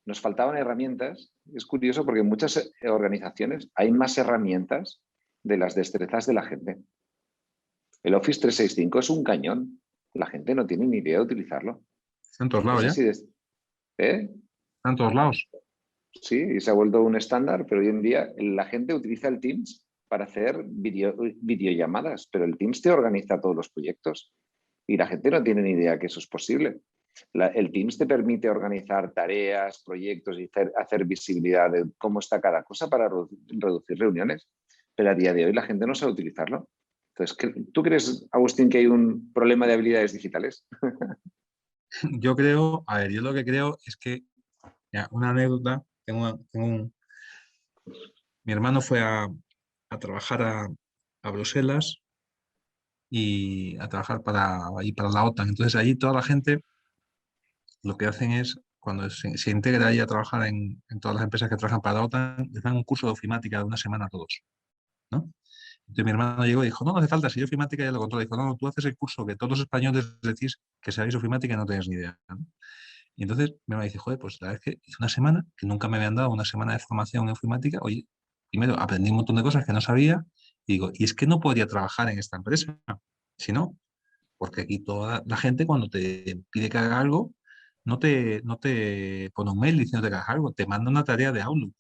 Speaker 1: nos faltaban herramientas. Es curioso porque en muchas organizaciones hay más herramientas de las destrezas de la gente. El Office 365 es un cañón. La gente no tiene ni idea de utilizarlo.
Speaker 2: está en todos
Speaker 1: Es
Speaker 2: lados ya.
Speaker 1: así de... ¿Eh?
Speaker 2: Está en todos lados.
Speaker 1: Sí, y se ha vuelto un estándar, pero hoy en día la gente utiliza el Teams para hacer videollamadas, pero el Teams te organiza todos los proyectos y la gente no tiene ni idea que eso es posible. El Teams te permite organizar tareas, proyectos y hacer visibilidad de cómo está cada cosa para reducir reuniones, pero a día de hoy la gente no sabe utilizarlo. Entonces, ¿tú crees, Agustín, que hay un problema de habilidades digitales?
Speaker 2: Yo creo, a ver, yo lo que creo es que, ya, una anécdota, mi hermano fue a trabajar a Bruselas y a trabajar para la OTAN. Entonces allí toda la gente lo que hacen es, cuando se integra ahí a trabajar en todas las empresas que trabajan para la OTAN, les dan un curso de ofimática de una semana a todos, ¿no? Entonces mi hermano llegó y dijo, no, no hace falta, si yo ofimática ya lo controlo. Dijo, no, no, tú haces el curso que todos los españoles decís que sabéis ofimática y no tenéis ni idea, ¿no? Y entonces mi hermano dice, joder, pues la vez que hice una semana, que nunca me habían dado una semana de formación en ofimática, oye, primero aprendí un montón de cosas que no sabía, y digo, y es que no podría trabajar en esta empresa, si no, porque aquí toda la gente cuando te pide que haga algo, no te pone un mail diciendo que hagas algo, te manda una tarea de Outlook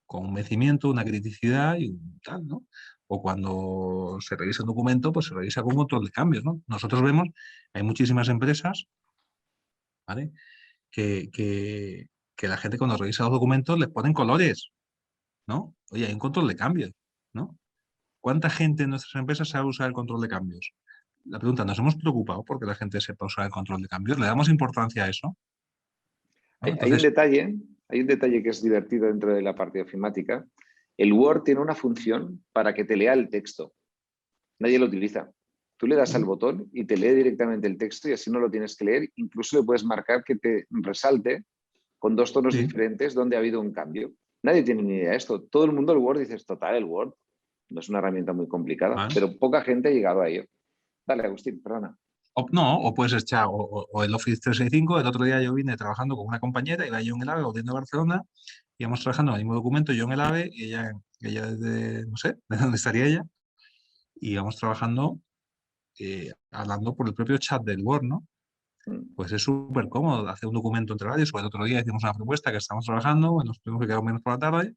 Speaker 2: con un vencimiento, una criticidad y un tal, ¿no? O cuando se revisa un documento, pues se revisa con un control de cambios, ¿no? Nosotros vemos, hay muchísimas empresas, ¿vale? Que la gente cuando revisa los documentos les ponen colores, ¿no? Oye, hay un control de cambios, ¿no? ¿Cuánta gente en nuestras empresas sabe usar el control de cambios? La pregunta, ¿nos hemos preocupado porque la gente sepa usar el control de cambios? ¿Le damos importancia a eso? ¿No?
Speaker 1: Hay un
Speaker 2: Entonces,
Speaker 1: detalle que es divertido dentro de la parte ofimática. El Word tiene una función para que te lea el texto. Nadie lo utiliza. Tú le das al botón y te lee directamente el texto y así no lo tienes que leer. Incluso le puedes marcar que te resalte con 2 tonos
Speaker 2: sí,
Speaker 1: diferentes donde ha habido un cambio. Nadie tiene ni idea de esto. Todo el mundo el Word dice, total, el Word no es una herramienta muy complicada,
Speaker 2: ¿vale?
Speaker 1: pero poca gente ha llegado a ello. Dale, Agustín, perdona.
Speaker 2: No, o puedes echar o el Office 365. El otro día yo vine trabajando con una compañera, iba yo en el AVE volviendo a Barcelona, íbamos trabajando en el mismo documento, yo en el AVE y ella desde, no sé, de dónde estaría ella, y íbamos trabajando, hablando por el propio chat del Word, ¿no? pues es súper cómodo hacer un documento entre varios. O el otro día hicimos una propuesta que estamos trabajando, nos tuvimos que quedar menos por la tarde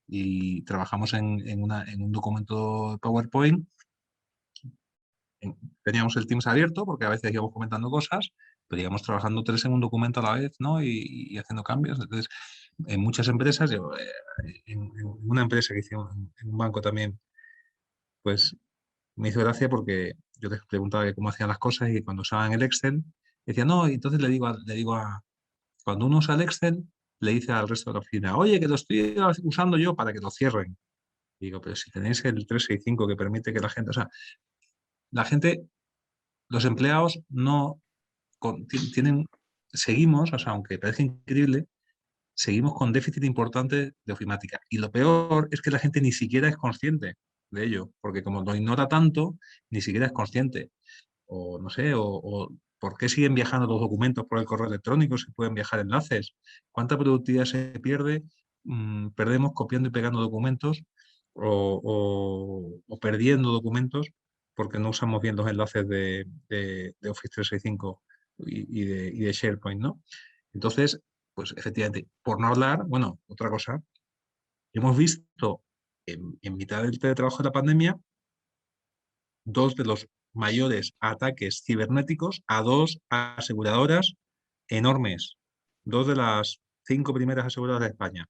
Speaker 2: y trabajamos en un documento de PowerPoint. Teníamos el Teams abierto porque a veces íbamos comentando cosas, pero íbamos trabajando 3 en un documento a la vez, ¿no? Y haciendo cambios. Entonces, en muchas empresas, en una empresa que hicimos, en un banco también, pues me hizo gracia porque yo les preguntaba que cómo hacían las cosas y cuando usaban el Excel, decía, no, y entonces cuando uno usa el Excel, le dice al resto de la oficina, oye, que lo estoy usando yo para que lo cierren. Y digo, pero si tenéis el 365 que permite que la gente, o sea, la gente, los empleados no seguimos, o sea, aunque parezca increíble, seguimos con déficit importante de ofimática. Y lo peor es que la gente ni siquiera es consciente de ello, porque como lo ignora tanto, ni siquiera es consciente. O no sé, o ¿por qué siguen viajando los documentos por el correo electrónico si pueden viajar enlaces? ¿Cuánta productividad se pierde? Perdemos copiando y pegando documentos o perdiendo documentos porque no usamos bien los enlaces de Office 365 y de SharePoint, ¿no? Entonces, pues efectivamente, por no hablar, bueno, otra cosa, hemos visto en mitad del teletrabajo de la pandemia 2 de los mayores ataques cibernéticos a 2 aseguradoras enormes, 2 de las 5 primeras aseguradoras de España,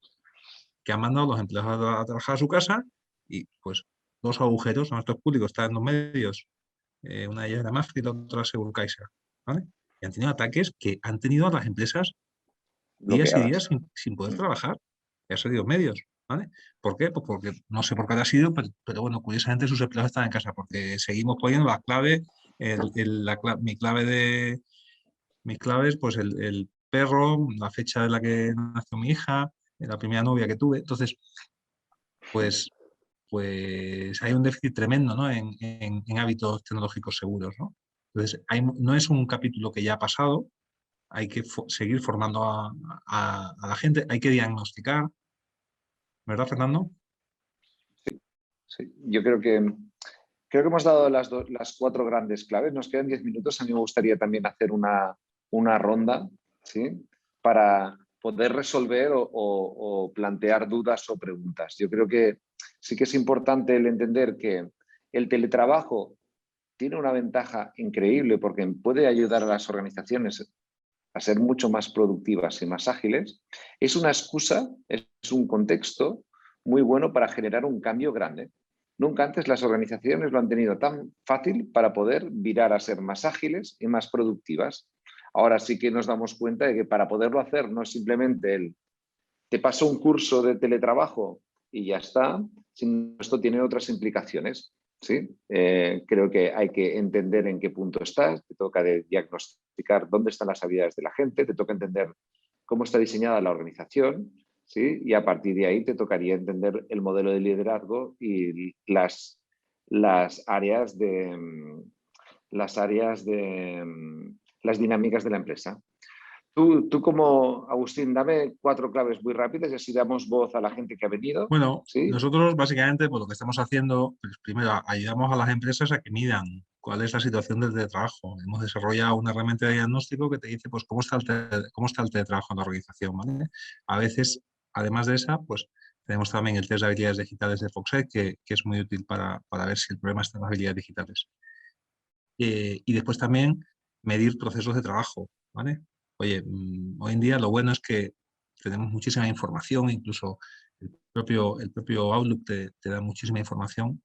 Speaker 2: que han mandado a los empleados a trabajar a su casa y pues 2 agujeros, nuestros públicos están en los medios, una de ellas era Mafre y la otra Seguros, ¿vale? Y han tenido ataques que han tenido a las empresas días y días
Speaker 1: Bloqueadas.
Speaker 2: sin poder trabajar. Y han salido medios, ¿vale? ¿Por qué? Pues porque no sé por qué ha sido, pero bueno, curiosamente sus empleados están en casa, porque seguimos poniendo la clave, mis claves, pues el perro, la fecha de la que nació mi hija, la primera novia que tuve. Entonces, pues, pues hay un déficit tremendo, ¿no? En hábitos tecnológicos seguros, ¿no? Entonces, no es un capítulo que ya ha pasado, hay que seguir formando a la gente, hay que diagnosticar, ¿verdad, Fernando?
Speaker 1: Sí, yo creo que hemos dado las 4 grandes claves. Nos quedan 10 minutos. A mí me gustaría también hacer una ronda, ¿sí? Para poder resolver o plantear dudas o preguntas. Yo creo que sí que es importante el entender que el teletrabajo tiene una ventaja increíble porque puede ayudar a las organizaciones a ser mucho más productivas y más ágiles. Es una excusa, es un contexto muy bueno para generar un cambio grande. Nunca antes las organizaciones lo han tenido tan fácil para poder virar a ser más ágiles y más productivas. Ahora sí que nos damos cuenta de que para poderlo hacer no es simplemente te paso un curso de teletrabajo y ya está, sino esto tiene otras implicaciones. ¿Sí? Creo que hay que entender en qué punto estás, te toca diagnosticar dónde están las habilidades de la gente, te toca entender cómo está diseñada la organización, ¿sí? Y a partir de ahí te tocaría entender el modelo de liderazgo y las áreas de las dinámicas de la empresa. Tú como, Agustín, dame 4 claves muy rápidas y así damos voz a la gente que ha venido.
Speaker 2: Bueno,
Speaker 1: ¿Sí?
Speaker 2: nosotros básicamente pues, lo que estamos haciendo, pues, primero ayudamos a las empresas a que midan cuál es la situación del teletrabajo. Hemos desarrollado una herramienta de diagnóstico que te dice pues, cómo está el teletrabajo en la organización, ¿vale? A veces, además de esa, pues tenemos también el test de habilidades digitales de Foxed, que es muy útil para ver si el problema está en las habilidades digitales. Y después también medir procesos de trabajo, ¿vale? Oye, hoy en día lo bueno es que tenemos muchísima información, incluso el propio Outlook te da muchísima información,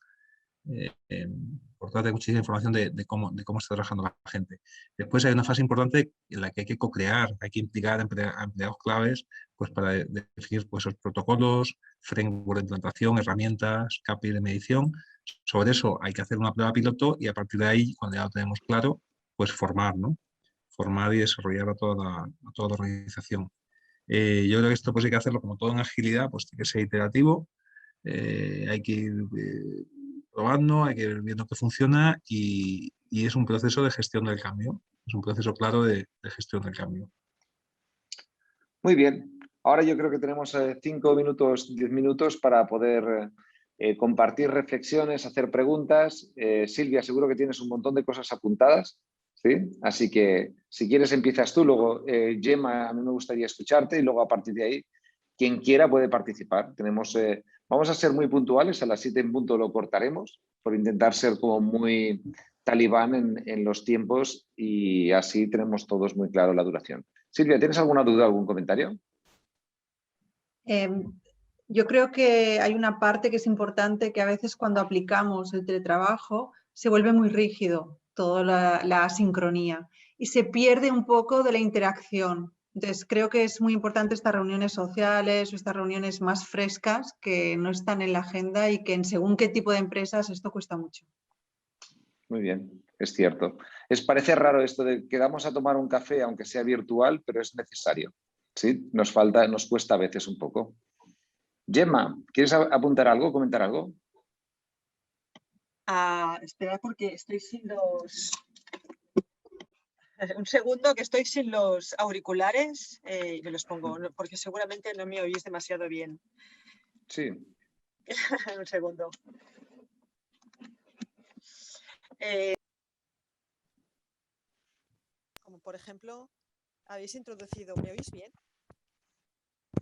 Speaker 2: por parte de muchísima información de cómo está trabajando la gente. Después hay una fase importante en la que hay que co-crear, hay que implicar a empleados claves pues, para definir pues, esos protocolos, framework de implantación, herramientas, KPI de medición. Sobre eso hay que hacer una prueba piloto y a partir de ahí, cuando ya lo tenemos claro, pues formar, ¿no? Formar y desarrollar a toda la organización. Yo creo que esto pues hay que hacerlo como todo en agilidad, pues tiene que ser iterativo, hay que ir probando, hay que ir viendo qué funciona y es un proceso de gestión del cambio, es un proceso claro de gestión del cambio.
Speaker 1: Muy bien. Ahora yo creo que tenemos 5 minutos, 10 minutos para poder compartir reflexiones, hacer preguntas. Silvia, seguro que tienes un montón de cosas apuntadas. ¿sí? Así que si quieres empiezas tú, luego Gemma, a mí me gustaría escucharte y luego a partir de ahí quien quiera puede participar. Vamos a ser muy puntuales, a las 7 en punto lo cortaremos por intentar ser como muy talibán en los tiempos y así tenemos todos muy claro la duración. Silvia, ¿tienes alguna duda, algún comentario?
Speaker 4: Yo creo que hay una parte que es importante, que a veces cuando aplicamos el teletrabajo se vuelve muy rígido toda la asincronía y se pierde un poco de la interacción. Entonces creo que es muy importante estas reuniones sociales o estas reuniones más frescas que no están en la agenda y que en según qué tipo de empresas esto cuesta mucho.
Speaker 1: Muy bien, es cierto. Parece raro esto de quedamos a tomar un café aunque sea virtual, pero es necesario. ¿Sí? Nos cuesta a veces un poco. Gemma, ¿quieres apuntar algo, comentar algo?
Speaker 5: Espera porque estoy sin los... Un segundo, que estoy sin los auriculares y me los pongo, porque seguramente no me oís demasiado bien.
Speaker 1: Sí.
Speaker 5: Un segundo. Como por ejemplo, habéis introducido... ¿Me oís bien?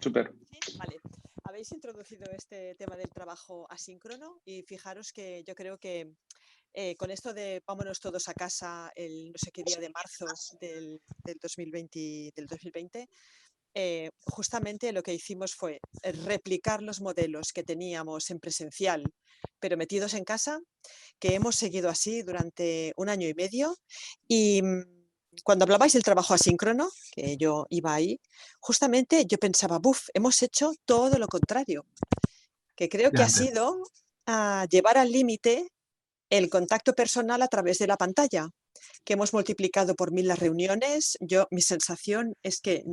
Speaker 1: Súper.
Speaker 5: ¿Sí? Vale. Habéis introducido este tema del trabajo asíncrono y fijaros que yo creo que con esto de vámonos todos a casa el no sé qué día de marzo del 2020, justamente lo que hicimos fue replicar los modelos que teníamos en presencial, pero metidos en casa, que hemos seguido así durante 1 año y medio. Y cuando hablabais del trabajo asíncrono, que yo iba ahí, justamente yo pensaba, hemos hecho todo lo contrario, que creo que ha sido llevar al límite el contacto personal a través de la pantalla, que hemos multiplicado por 1000 las reuniones. Mi sensación es que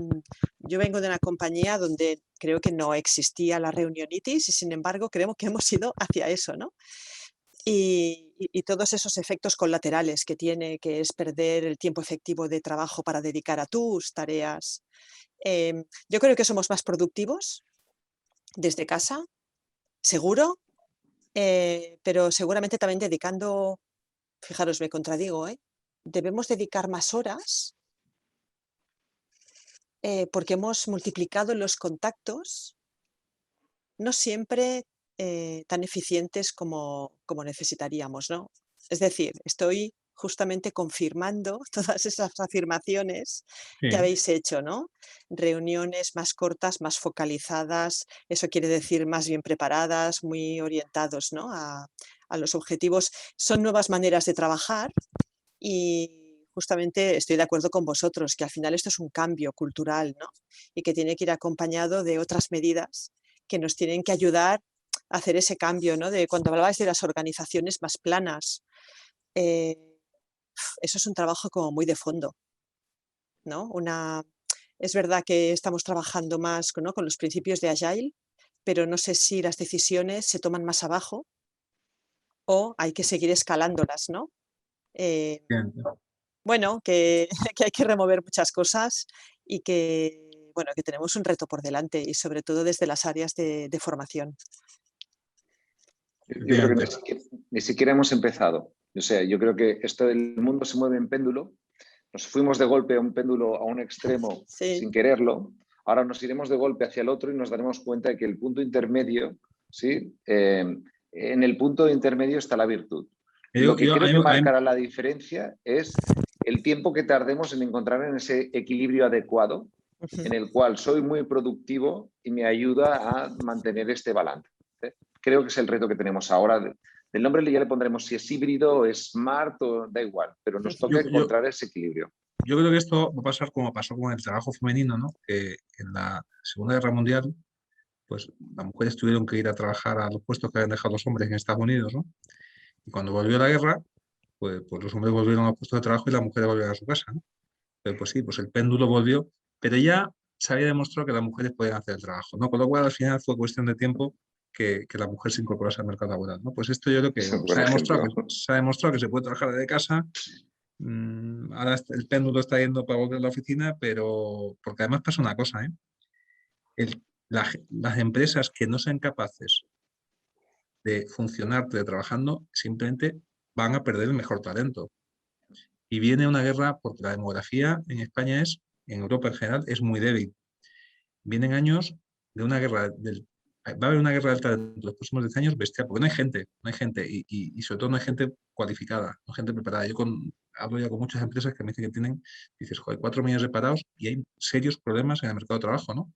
Speaker 5: yo vengo de una compañía donde creo que no existía la reunionitis y sin embargo creo que hemos ido hacia eso, ¿no? Y todos esos efectos colaterales que tiene, que es perder el tiempo efectivo de trabajo para dedicar a tus tareas. Yo creo que somos más productivos desde casa, seguro, pero seguramente también dedicando, fijaros, me contradigo, debemos dedicar más horas porque hemos multiplicado los contactos, no siempre tan eficientes como necesitaríamos, ¿no? Es decir, estoy justamente confirmando todas esas afirmaciones que habéis hecho, ¿no? Reuniones más cortas, más focalizadas, eso quiere decir más bien preparadas, muy orientados, ¿no? a los objetivos. Son nuevas maneras de trabajar y justamente estoy de acuerdo con vosotros que al final esto es un cambio cultural, ¿no? Y que tiene que ir acompañado de otras medidas que nos tienen que ayudar a hacer ese cambio, ¿no? De cuando hablabais de las organizaciones más planas, eso es un trabajo como muy de fondo, ¿no? Es verdad que estamos trabajando más, ¿no?, con los principios de Agile, pero no sé si las decisiones se toman más abajo o hay que seguir escalándolas, ¿no? Bueno, que hay que remover muchas cosas y que, bueno, que tenemos un reto por delante y sobre todo desde las áreas de formación.
Speaker 1: Yo creo que ni siquiera hemos empezado. O sea, yo creo que el mundo se mueve en péndulo. Nos fuimos de golpe a un péndulo a un extremo sin quererlo. Ahora nos iremos de golpe hacia el otro y nos daremos cuenta de que el punto intermedio, ¿sí? En el punto intermedio está la virtud. Lo que creo que marcará la diferencia es el tiempo que tardemos en encontrar en ese equilibrio adecuado, en el cual soy muy productivo y me ayuda a mantener este balance. Creo que es el reto que tenemos ahora. Del nombre ya le pondremos si es híbrido, es smart o da igual, pero nos toca encontrar ese equilibrio.
Speaker 2: Yo creo que esto va a pasar como pasó con el trabajo femenino, ¿no? Que en la Segunda Guerra Mundial, pues las mujeres tuvieron que ir a trabajar a los puestos que habían dejado los hombres en Estados Unidos, ¿no? Y cuando volvió la guerra, pues los hombres volvieron a los puestos de trabajo y las mujeres volvieron a su casa, ¿no? Pero pues sí, pues el péndulo volvió, pero ya se había demostrado que las mujeres podían hacer el trabajo, ¿no? Con lo cual al final fue cuestión de tiempo que la mujer se incorporase al mercado laboral, ¿no? Pues esto yo creo que se ha demostrado que se puede trabajar desde casa. Ahora el péndulo está yendo para volver a la oficina, pero porque además pasa una cosa, las empresas que no sean capaces de funcionar teletrabajando simplemente van a perder el mejor talento. Y viene una guerra, porque la demografía en España en Europa en general, es muy débil. Vienen años de una guerra, va a haber una guerra alta en los próximos 10 años bestial, porque no hay gente, y sobre todo no hay gente cualificada, no hay gente preparada. Hablo ya con muchas empresas que me dicen que dices, joder, 4 millones de parados y hay serios problemas en el mercado de trabajo, ¿no?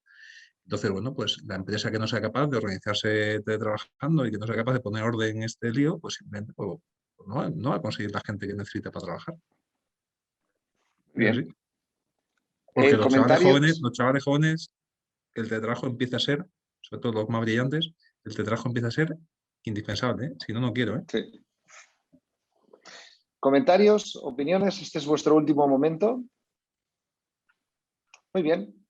Speaker 2: Entonces, bueno, pues la empresa que no sea capaz de organizarse teletrabajando y que no sea capaz de poner orden en este lío, pues simplemente no va a conseguir la gente que necesita para trabajar.
Speaker 1: Bien.
Speaker 2: ¿Sí? Porque los
Speaker 1: Comentarios.
Speaker 2: chavales jóvenes, el teletrabajo empieza a ser, sobre todo los más brillantes, el teletrabajo empieza a ser indispensable, ¿eh? Si no, no quiero, ¿eh?
Speaker 1: Sí. Comentarios, opiniones, este es vuestro último momento. Muy bien.